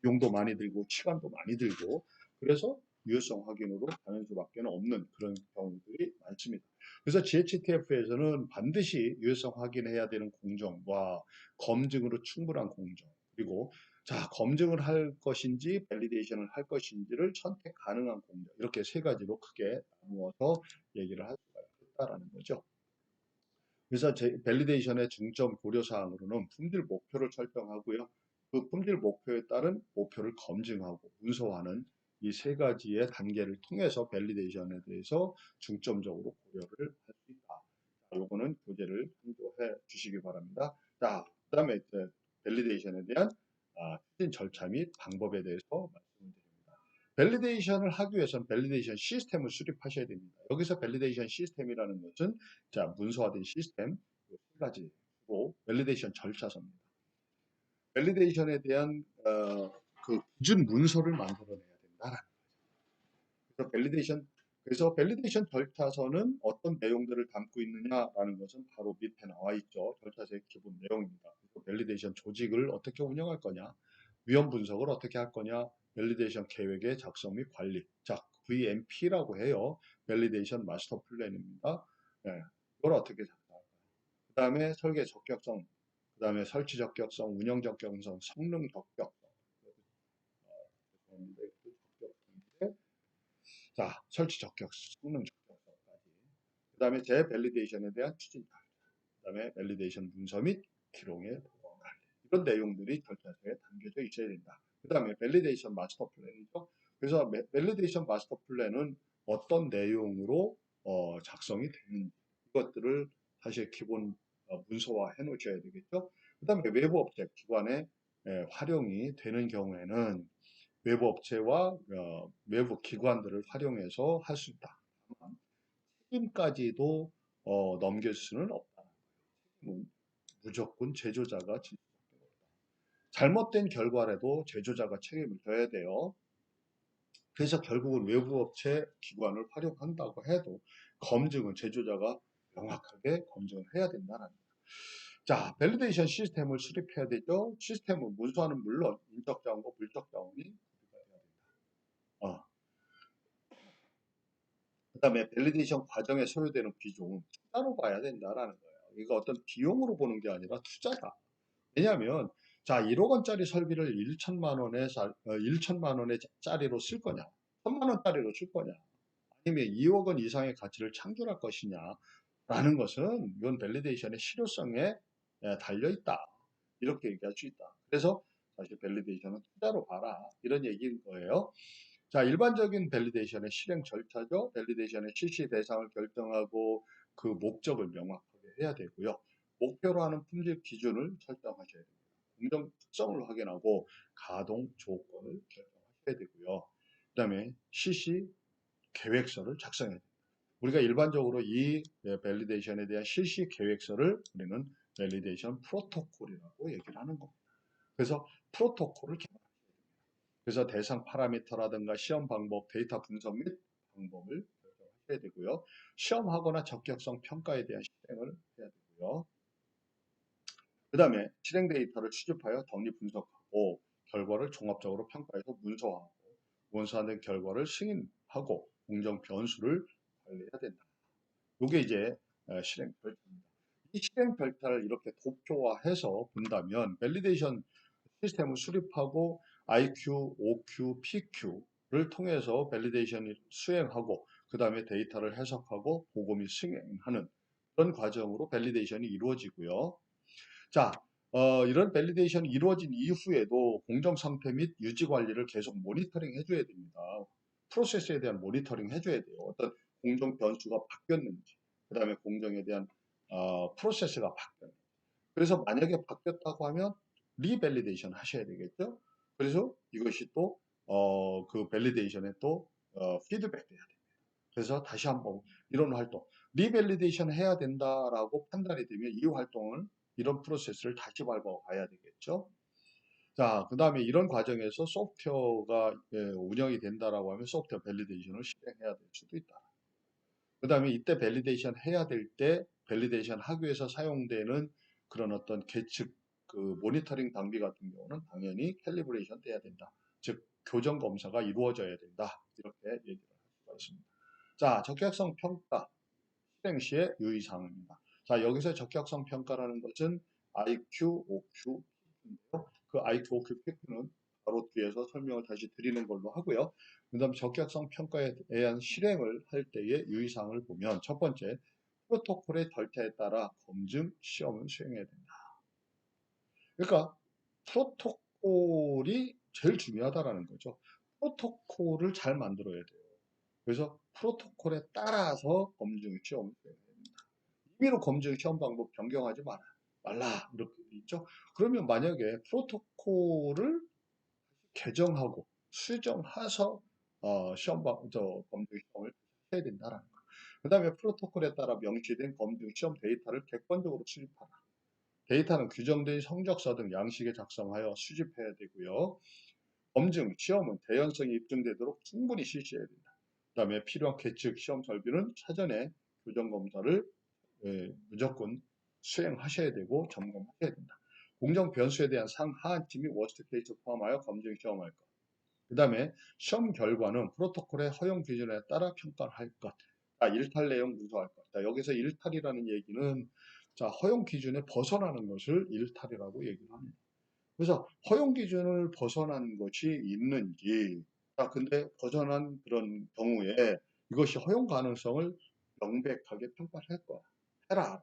비용도 많이 들고 시간도 많이 들고 그래서 유효성 확인으로 가는 수밖에 없는 그런 경우들이 많습니다. 그래서 GHTF에서는 반드시 유효성 확인해야 되는 공정과 검증으로 충분한 공정 그리고 자 검증을 할 것인지 밸리데이션을 할 것인지를 선택 가능한 공정 이렇게 세 가지로 크게 나누어서 얘기를 할 수가 있다라는 거죠. 그래서 밸리데이션의 중점 고려 사항으로는 품질 목표를 설정하고요. 그 품질 목표에 따른 목표를 검증하고 문서화하는 이 세 가지의 단계를 통해서 밸리데이션에 대해서 중점적으로 고려를 할 수 있다. 요거는 교재를 참조해 주시기 바랍니다. 자, 그다음에 이제 밸리데이션에 대한 추진 절차 및 방법에 대해서 말씀드립니다. 밸리데이션을 하기 위해서는 밸리데이션 시스템을 수립하셔야 됩니다. 여기서 밸리데이션 시스템이라는 것은 자, 문서화된 시스템 세 가지고 밸리데이션 절차서입니다. 밸리데이션에 대한 그 기준 문서를 만들어내야 된다라는 거죠. 그래서 밸리데이션 절차서는 어떤 내용들을 담고 있느냐라는 것은 바로 밑에 나와 있죠. 절차서의 기본 내용입니다. 그래서 밸리데이션 조직을 어떻게 운영할 거냐, 위험 분석을 어떻게 할 거냐, 밸리데이션 계획의 작성 및 관리. 자, VMP라고 해요. 밸리데이션 마스터 플랜입니다. 네, 이걸 어떻게 작성할까요? 그 다음에 설계 적격성, 그 다음에 설치 적격성, 운영 적격성, 성능 적격성. 자, 설치 적격성, 성능 적격성까지. 그 다음에 재밸리데이션에 대한 추진, 그 다음에 밸리데이션 문서 및 기록의 보관 관리. 이런 내용들이 절차서에 담겨져 있어야 된다. 그 다음에 밸리데이션 마스터 플랜이죠. 그래서 밸리데이션 마스터 플랜은 어떤 내용으로 작성이 되는지 이것들을 사실 기본 문서화 해 놓으셔야 되겠죠. 그 다음에 외부 업체 기관에 활용이 되는 경우에는 외부 업체와 외부 기관들을 활용해서 할 수 있다. 책임까지도 넘길 수는 없다. 무조건 제조자가 질 수밖에 없다. 잘못된 결과라도 제조자가 책임을 져야 돼요. 그래서 결국은 외부 업체 기관을 활용한다고 해도 검증은 제조자가 명확하게 검증을 해야 된다는 거예요. 자, 밸리데이션 시스템을 수립해야 되죠. 시스템은 문서화는 물론 인적 자원과 물적 자원이 구비가 돼야 된다. 어, 그다음에 밸리데이션 과정에 소요되는 비용은 투자로 봐야 된다라는 거예요. 이거 어떤 비용으로 보는 게 아니라 투자다. 왜냐하면 자 1억 원짜리 설비를 1천만 원에 1천만 원의 짜리로 쓸 거냐, 1천만 원짜리로 쓸 거냐, 아니면 2억 원 이상의 가치를 창출할 것이냐라는 것은 이건 밸리데이션의 실효성에 달려 있다. 이렇게 얘기할 수 있다. 그래서 사실 밸리데이션은 투자로 봐라 이런 얘기인 거예요. 자, 일반적인 밸리데이션의 실행 절차죠. 밸리데이션의 실시 대상을 결정하고 그 목적을 명확하게 해야 되고요. 목표로 하는 품질 기준을 설정하셔야 됩니다. 공정 특성을 확인하고 가동 조건을 결정하셔야 되고요. 그 다음에 실시 계획서를 작성해야 됩니다. 우리가 일반적으로 이 밸리데이션에 대한 실시 계획서를 우리는 밸리데이션 프로토콜이라고 얘기를 하는 겁니다. 그래서 프로토콜을 그래서 대상 파라미터라든가 시험 방법, 데이터 분석 및 방법을 결정하셔야 되고요. 시험하거나 적격성 평가에 대한 실행을 해야 되고요. 그 다음에 실행 데이터를 수집하여 정리 분석하고 결과를 종합적으로 평가해서 문서화하고 원서화된 결과를 승인하고 공정 변수를 관리해야 된다. 이게 이제 실행 절차입니다. 이 실행 절차를 이렇게 도표화해서 본다면 밸리데이션 시스템을 수립하고 IQ, OQ, PQ를 통해서 밸리데이션을 수행하고 그 다음에 데이터를 해석하고 보고 및 승인하는 그런 과정으로 밸리데이션이 이루어지고요. 자, 이런 밸리데이션이 이루어진 이후에도 공정 상태 및 유지 관리를 계속 모니터링 해줘야 됩니다. 프로세스에 대한 모니터링 해줘야 돼요. 어떤 공정 변수가 바뀌었는지, 그 다음에 공정에 대한 프로세스가 바뀌었는지. 그래서 만약에 바뀌었다고 하면 리밸리데이션 하셔야 되겠죠. 그래서 이것이 또 그 밸리데이션에 또 피드백 돼야 됩니다. 그래서 다시 한번 이런 활동 리밸리데이션 해야 된다라고 판단이 되면 이 활동을 이런 프로세스를 다시 밟아가야 되겠죠. 자, 그 다음에 이런 과정에서 소프트웨어가 운영이 된다라고 하면 소프트웨어 밸리데이션을 실행해야 될 수도 있다. 그 다음에 이때 밸리데이션 해야 될 때 밸리데이션 하기 위해서 사용되는 그런 어떤 계측 그 모니터링 장비 같은 경우는 당연히 캘리브레이션 돼야 된다. 즉 교정 검사가 이루어져야 된다. 이렇게 얘기를 할 수가 있습니다. 자, 적격성 평가 실행 시의 유의사항입니다. 자, 여기서 적격성 평가라는 것은 IQ, OQ인데요. 그 IQ, OQ, PQ는 바로 뒤에서 설명을 다시 드리는 걸로 하고요. 그 다음 적격성 평가에 대한 실행을 할 때의 유의사항을 보면 첫 번째, 프로토콜의 절차에 따라 검증, 시험을 수행해야 된다. 그러니까 프로토콜이 제일 중요하다라는 거죠. 프로토콜을 잘 만들어야 돼요. 그래서 프로토콜에 따라서 검증, 시험을 수행해야 됩니다. 임의로 검증 시험 방법 변경하지 말라 이렇게 돼 있죠. 그러면 만약에 프로토콜을 개정하고 수정해서 검증 시험을 해야 된다라는 거. 그 다음에 프로토콜에 따라 명시된 검증 시험 데이터를 객관적으로 수집하라. 데이터는 규정된 성적서 등 양식에 작성하여 수집해야 되고요. 검증 시험은 대연성이 입증되도록 충분히 실시해야 된다. 그 다음에 필요한 계측 시험 설비는 사전에 교정 검사를 무조건 수행하셔야 되고 점검하셔야 된다. 공정 변수에 대한 상하한치 및 워스트 케이스 포함하여 검증 시험할 것. 그 다음에 시험 결과는 프로토콜의 허용 기준에 따라 평가를 할 것. 자, 일탈 내용 문서할 것. 자, 여기서 일탈이라는 얘기는 자, 허용 기준에 벗어나는 것을 일탈이라고 얘기를 합니다. 그래서 허용 기준을 벗어난 것이 있는지, 자, 근데 벗어난 그런 경우에 이것이 허용 가능성을 명백하게 평가를 할 거야. 해라.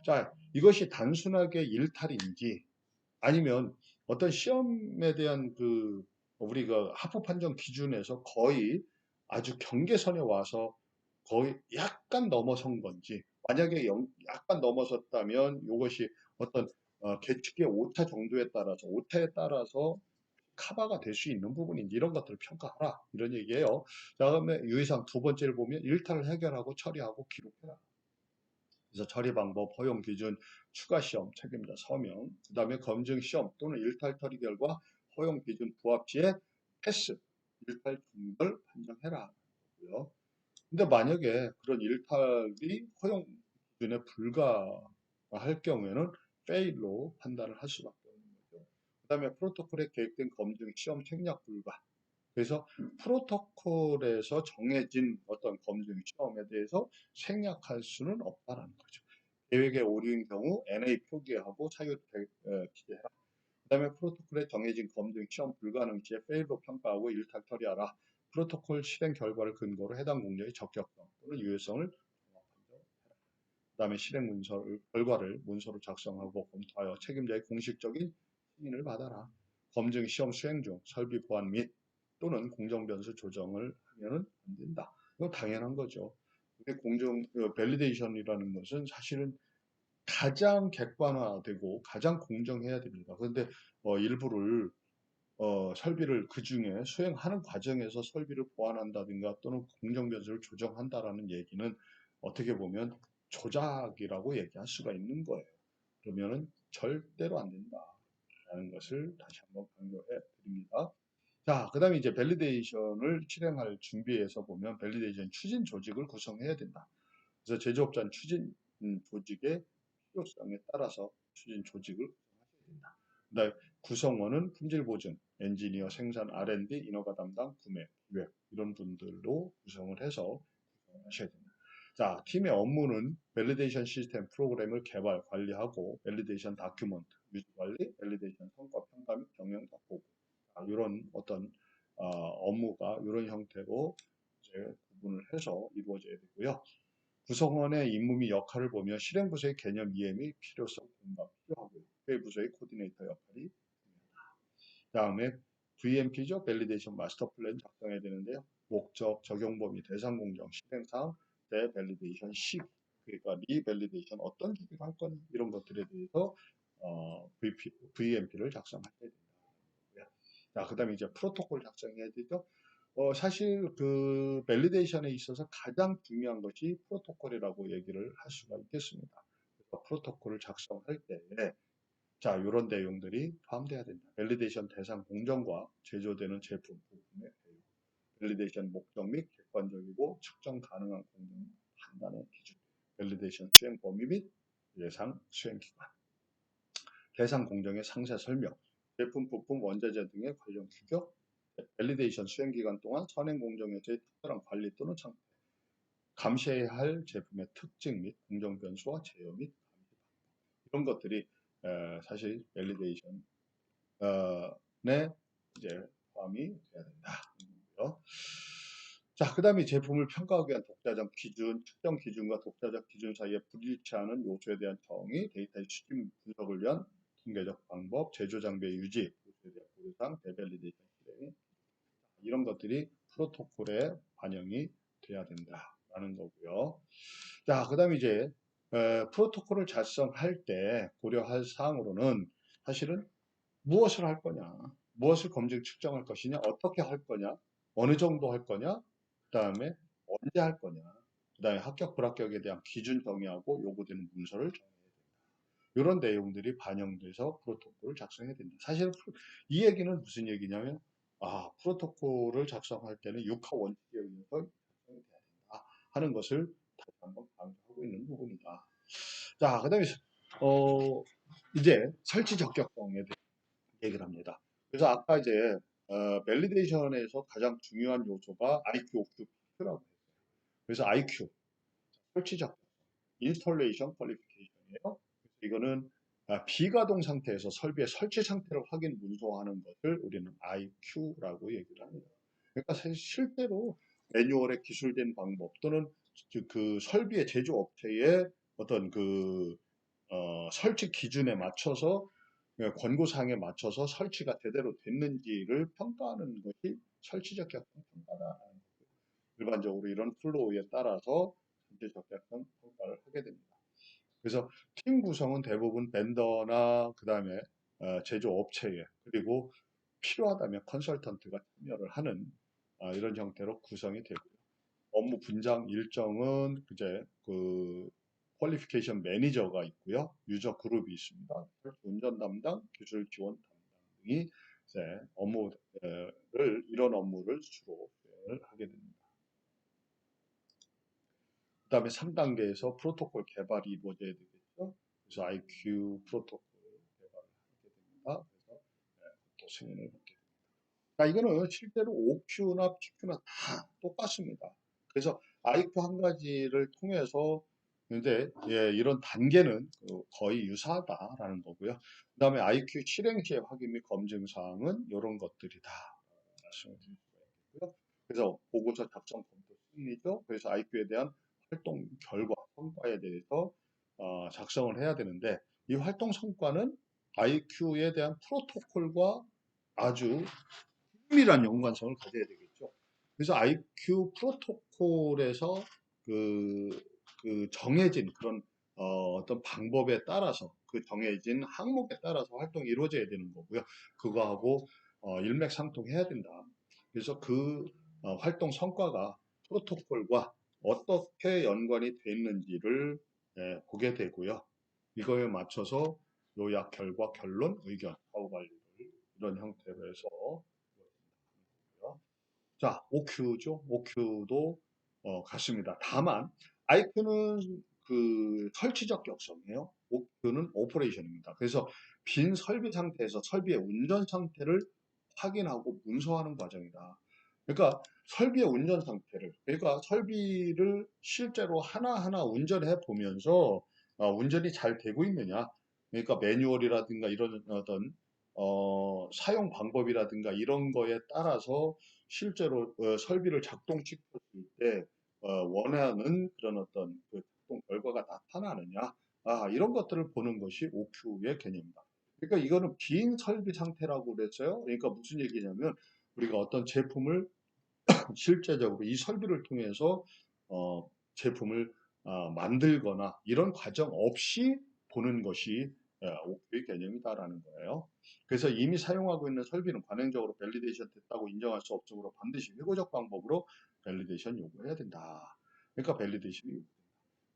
자, 이것이 단순하게 일탈인지 아니면 어떤 시험에 대한 그 우리가 합법 판정 기준에서 거의 아주 경계선에 와서 거의 약간 넘어선 건지 만약에 약간 넘어섰다면 이것이 어떤 계측의 오차 정도에 따라서 오차에 따라서 커버가 될 수 있는 부분인지 이런 것들을 평가하라 이런 얘기예요. 자, 그다음에 유의사항 두 번째를 보면 일탈을 해결하고 처리하고 기록해라. 그래서 처리 방법, 허용 기준, 추가 시험, 책임자 서명, 그 다음에 검증 시험 또는 일탈 처리 결과 허용 기준 부합 시에 패스, 일탈 중을 판정해라. 고요. 근데 만약에 그런 일탈이 허용 기준에 불가할 경우에는 fail로 판단을 할 수밖에 없는 거죠. 그 다음에 프로토콜에 계획된 검증 시험 생략 불가. 그래서 프로토콜에서 정해진 어떤 검증 시험에 대해서 생략할 수는 없다라는 거죠. 계획의 오류인 경우 NA 표기하고 사유 기재해라. 그다음에 프로토콜에 정해진 검증 시험 불가능 시에 페일로 평가하고 일탈 처리하라. 프로토콜 실행 결과를 근거로 해당 공정의 적격성 또는 유효성을 판정해라. 그다음에 실행 문서를 결과를 문서로 작성하고 검토하여 책임자의 공식적인 승인을 받아라. 검증 시험 수행 중 설비 보안 및 또는 공정 변수 조정을 하면은 안 된다. 이거 당연한 거죠. 근데 밸리데이션이라는 것은 사실은 가장 객관화되고 가장 공정해야 됩니다. 그런데 일부를 설비를 그 중에 수행하는 과정에서 설비를 보완한다든가 또는 공정 변수를 조정한다라는 얘기는 어떻게 보면 조작이라고 얘기할 수가 있는 거예요. 그러면은 절대로 안 된다라는 것을 다시 한번 강조해 드립니다. 자, 그 다음에 이제 밸리데이션을 실행할 준비에서 보면 밸리데이션 추진 조직을 구성해야 된다. 그래서 제조업자는 추진 조직의 필요성에 따라서 추진 조직을 구성하셔야 된다. 그다음에 구성원은 품질 보증, 엔지니어, 생산, R&D, 인허가 담당, 구매, 기획 이런 분들로 구성을 해서 구성하셔야 된다. 자, 팀의 업무는 밸리데이션 시스템 프로그램을 개발, 관리하고 밸리데이션 다큐먼트, 유지 관리, 밸리데이션 성과 평가 및 경영 보고 이런 어떤 업무가 이런 형태로 이제 구분을 해서 이루어져야 되고요. 구성원의 임무 및 역할을 보며 실행부서의 개념 이해 및 필요성 공감 필요하고요. 회부서의 코디네이터 역할이 다음에 VMP죠. 밸리데이션 마스터 플랜 작성해야 되는데요. 목적, 적용 범위, 대상 공정, 실행사항, 대밸리데이션 시 그러니까 리밸리데이션 어떤 기기로 할 거니 이런 것들에 대해서 VMP를 작성하셔야 된다. 자, 그 다음에 이제 프로토콜 작성해야 되죠. 사실 그 밸리데이션에 있어서 가장 중요한 것이 프로토콜이라고 얘기를 할 수가 있겠습니다. 그래서 프로토콜을 작성할 때 자, 이런 내용들이 포함돼야 된다. 밸리데이션 대상 공정과 제조되는 제품 부품의 배분, 밸리데이션 목적 및 객관적이고 측정 가능한 공정 판단의 기준, 밸리데이션 수행 범위 및 예상 수행 기간, 대상 공정의 상세 설명, 제품 부품 원자재 등의 관련 규격, 밸리데이션 수행 기간 동안 선행 공정에서의 특별한 관리 또는 창 감시해야 할 제품의 특징 및 공정 변수와 제어 및 감시 이런 것들이 사실 밸리데이션에 이제 포함이 돼야 된다. 자, 그 다음에 제품을 평가하기 위한 독자적 기준, 특정 기준과 독자적 기준 사이에 불일치하는 요소에 대한 정의, 데이터의 수집 분석을 위한 통계적 방법, 제조 장비의 유지, 요소에 대한 보상, 데밸리데이션 실행 이런 것들이 프로토콜에 반영이 돼야 된다라는 거고요. 자, 그 다음에 이제 프로토콜을 작성할 때 고려할 사항으로는 사실은 무엇을 할 거냐, 무엇을 검증 측정할 것이냐, 어떻게 할 거냐, 어느 정도 할 거냐, 그 다음에 언제 할 거냐, 그 다음에 합격 불합격에 대한 기준 정의하고 요구되는 문서를 정해야 된다. 이런 내용들이 반영돼서 프로토콜을 작성해야 된다. 사실 이 얘기는 무슨 얘기냐면 프로토콜을 작성할 때는 6하 원칙에 의해서 작성이 돼야 된다 하는 것을 다시 한번 강조하고 있는 부분이다. 자, 그 다음에 이제 설치 적격성에 대해 얘기를 합니다. 그래서 아까 이제 밸리데이션에서 가장 중요한 요소가 IQ, OQ, Q라고 했어요. 그래서 IQ, 설치 적격성, 인스톨레이션 퀄리피케이션이에요. 이거는 비가동 상태에서 설비의 설치 상태를 확인 문서화하는 것을 우리는 IQ라고 얘기를 합니다. 그러니까 사실 실제로 매뉴얼에 기술된 방법 또는 그 설비의 제조업체의 어떤 그 설치 기준에 맞춰서 권고사항에 맞춰서 설치가 제대로 됐는지를 평가하는 것이 설치적 격성 평가다. 일반적으로 이런 플로우에 따라서 전체적 격성 평가를 하게 됩니다. 그래서 팀 구성은 대부분 벤더나 그 다음에 제조업체에 그리고 필요하다면 컨설턴트가 참여를 하는 이런 형태로 구성이 되고요. 업무 분장 일정은 이제 그 퀄리피케이션 매니저가 있고요. 유저 그룹이 있습니다. 운전 담당, 기술 지원 담당 등이 이제 이런 업무를 주로 수행을 하게 됩니다. 그 다음에 3단계에서 프로토콜 개발이 이루어져야 되겠죠. 그래서 IQ 프로토콜 개발을 하게 됩니다. 그래서 또 승인을 받게 됩니다. 자, 이거는 실제로 OQ나 PQ나 다 똑같습니다. 그래서 IQ 한 가지를 통해서 이제 이런 단계는 거의 유사하다라는 거고요. 그 다음에 IQ 실행 시의 확인 및 검증 사항은 이런 것들이다 말씀을 드릴 수가 있고요. 그래서 보고서 작성 검토 승인이죠. 그래서 IQ에 대한 활동 결과 성과에 대해서 작성을 해야 되는데 이 활동 성과는 IQ에 대한 프로토콜과 아주 긴밀한 연관성을 가져야 되겠죠. 그래서 IQ 프로토콜에서 그, 그 정해진 그런 어떤 방법에 따라서 그 정해진 항목에 따라서 활동이 이루어져야 되는 거고요. 그거하고 일맥상통해야 된다. 그래서 그 활동 성과가 프로토콜과 어떻게 연관이 돼 있는지를 보게 되고요. 이거에 맞춰서 요약, 결과, 결론, 의견, 사후 관리를 이런 형태로 해서 자, OQ죠. OQ도 같습니다. 다만 IQ는 그 설치적 격성이에요. OQ는 오퍼레이션입니다. 그래서 빈 설비 상태에서 설비의 운전 상태를 확인하고 문서하는 과정이다. 그러니까 설비의 운전 상태를, 그러니까 설비를 실제로 하나하나 운전해 보면서 운전이 잘 되고 있느냐. 그러니까 매뉴얼이라든가 이런 어떤 사용 방법이라든가 이런 거에 따라서 실제로 설비를 작동시켰을 때 원하는 그런 어떤 그 작동 결과가 나타나느냐 이런 것들을 보는 것이 OQ의 개념이다. 그러니까 이거는 빈 설비 상태라고 그랬어요. 그러니까 무슨 얘기냐면 우리가 어떤 제품을 실제적으로 이 설비를 통해서 제품을 만들거나 이런 과정 없이 보는 것이 OQ의 개념이다라는 거예요. 그래서 이미 사용하고 있는 설비는 관행적으로 밸리데이션 됐다고 인정할 수 없으므로 반드시 회고적 방법으로 밸리데이션 요구해야 된다. 그러니까 밸리데이션이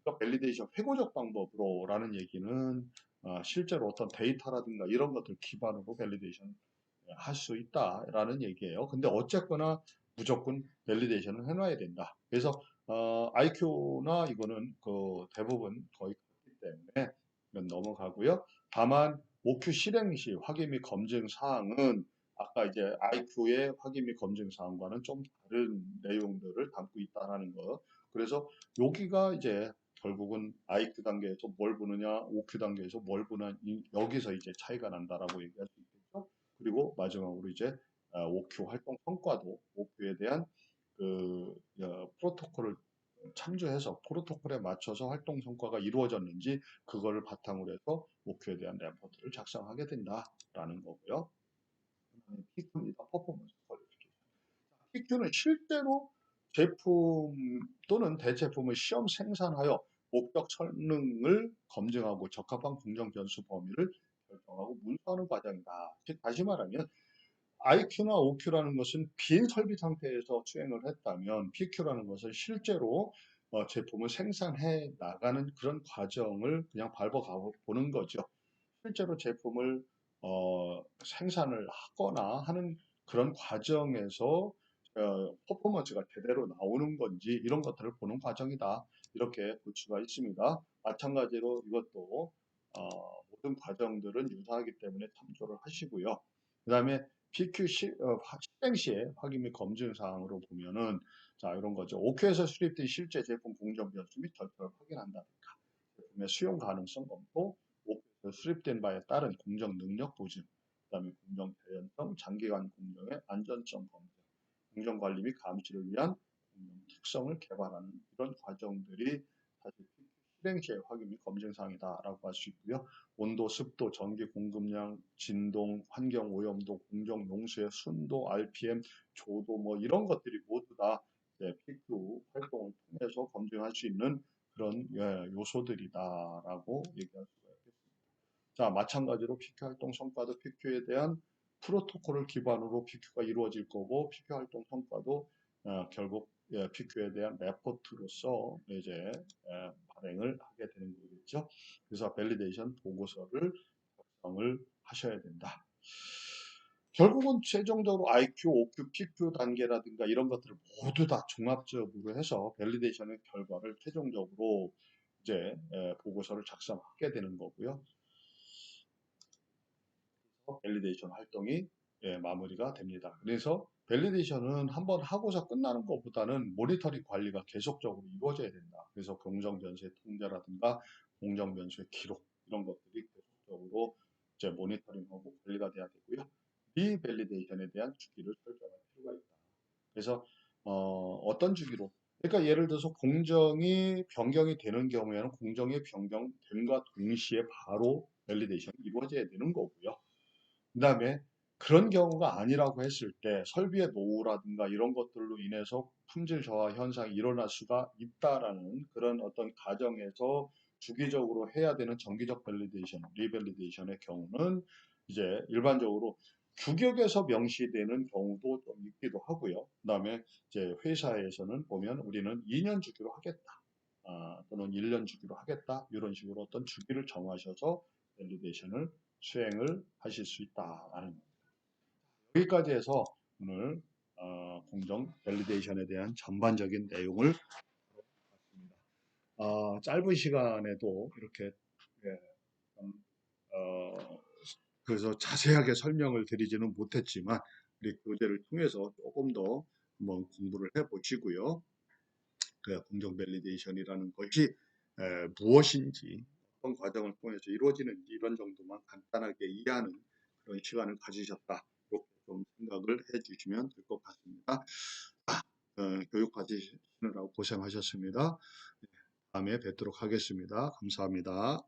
그러니까 밸리데이션 회고적 방법으로라는 얘기는 실제로 어떤 데이터라든가 이런 것들 기반으로 밸리데이션 할 수 있다라는 얘기예요. 근데 어쨌거나 무조건 밸리데이션을 해놔야 된다. 그래서 IQ나 이거는 그 대부분 거의 같기 때문에 이건 넘어가고요. 다만 OQ 실행 시 확인 및 검증 사항은 아까 이제 IQ의 확인 및 검증 사항과는 좀 다른 내용들을 담고 있다라는 거. 그래서 여기가 이제 결국은 IQ 단계에서 뭘 보느냐, OQ 단계에서 뭘 보느냐, 여기서 이제 차이가 난다라고 얘기할 수 있겠죠. 그리고 마지막으로 이제 OQ 활동 성과도 OQ에 대한 그 프로토콜을 참조해서 프로토콜에 맞춰서 활동 성과가 이루어졌는지 그거를 바탕으로 해서 OQ에 대한 레포트를 작성하게 된다라는 거고요. 그다음에 PQ입니다. 퍼포먼스 퀄리피케이션. PQ는 실제로 제품 또는 대제품을 시험 생산하여 목적 성능을 검증하고 적합한 공정 변수 범위를 결정하고 문서하는 과정이다. 즉 다시 말하면 IQ나 OQ라는 것은 빈 설비 상태에서 수행을 했다면 PQ라는 것은 실제로 제품을 생산해 나가는 그런 과정을 그냥 밟아가 보는 거죠. 실제로 제품을 생산을 하거나 하는 그런 과정에서 퍼포먼스가 제대로 나오는 건지 이런 것들을 보는 과정이다. 이렇게 볼 수가 있습니다. 마찬가지로 이것도 모든 과정들은 유사하기 때문에 참조를 하시고요. 그 다음에 PQ 실행 시에 확인 및 검증 사항으로 보면은 자 이런 거죠. OQ에서 수립된 실제 제품 공정 변수 및 절차를 확인한다든가 제품의 수용 가능성 검토, OQ에서 수립된 바에 따른 공정 능력 보증, 그다음에 공정 대연성, 장기간 공정의 안전성 검증, 공정 관리 및 감시를 위한 공정 특성을 개발하는 이런 과정들이 사실 실행 시에 확인 및 검증 사항이다라고 할 수 있고요. 온도, 습도, 전기 공급량, 진동, 환경 오염도, 공정 용수의 순도, RPM, 조도 뭐 이런 것들이 모두 다 PQ 활동을 통해서 검증할 수 있는 그런 요소들이다라고 얘기할 수가 있겠습니다. 자, 마찬가지로 PQ 활동 성과도 PQ에 대한 프로토콜을 기반으로 PQ가 이루어질 거고 PQ 활동 성과도 결국 PQ에 대한 레포트로서 이제 발행을 하게 되는 거겠죠. 그래서 밸리데이션 보고서를 작성을 하셔야 된다. 결국은 최종적으로 IQ, OQ, PQ 단계라든가 이런 것들을 모두 다 종합적으로 해서 밸리데이션의 결과를 최종적으로 이제 보고서를 작성하게 되는 거고요. 밸리데이션 활동이 마무리가 됩니다. 그래서 밸리데이션은 한번 하고서 끝나는 것보다는 모니터링 관리가 계속적으로 이루어져야 된다. 그래서 공정 변수의 통제라든가 공정 변수의 기록 이런 것들이 계속적으로 이제 모니터링하고 관리가 돼야 되고요. 리밸리데이션에 대한 주기를 설정할 필요가 있다. 그래서 어떤 주기로 그러니까 예를 들어서 공정이 변경이 되는 경우에는 공정이 변경됨과 동시에 바로 밸리데이션이 이루어져야 되는 거고요. 그 다음에 그런 경우가 아니라고 했을 때 설비의 노후라든가 이런 것들로 인해서 품질 저하 현상이 일어날 수가 있다라는 그런 어떤 가정에서 주기적으로 해야 되는 정기적 밸리데이션, 리밸리데이션의 경우는 이제 일반적으로 규격에서 명시되는 경우도 좀 있기도 하고요. 그다음에 이제 회사에서는 보면 우리는 2년 주기로 하겠다. 또는 1년 주기로 하겠다. 이런 식으로 어떤 주기를 정하셔서 밸리데이션을 수행을 하실 수 있다라는 겁니다. 여기까지 해서 오늘 공정 밸리데이션에 대한 전반적인 내용을 봤습니다. 짧은 시간에도 이렇게 예, 어, 그래서 자세하게 설명을 드리지는 못했지만 우리 교재를 통해서 조금 더 한번 공부를 해보시고요. 그 공정 밸리데이션이라는 것이 무엇인지 어떤 과정을 통해서 이루어지는지 이런 정도만 간단하게 이해하는 그런 시간을 가지셨다. 이렇게 좀 생각을 해주시면 될 것 같습니다. 교육 받으시느라고 고생하셨습니다. 다음에 뵙도록 하겠습니다. 감사합니다.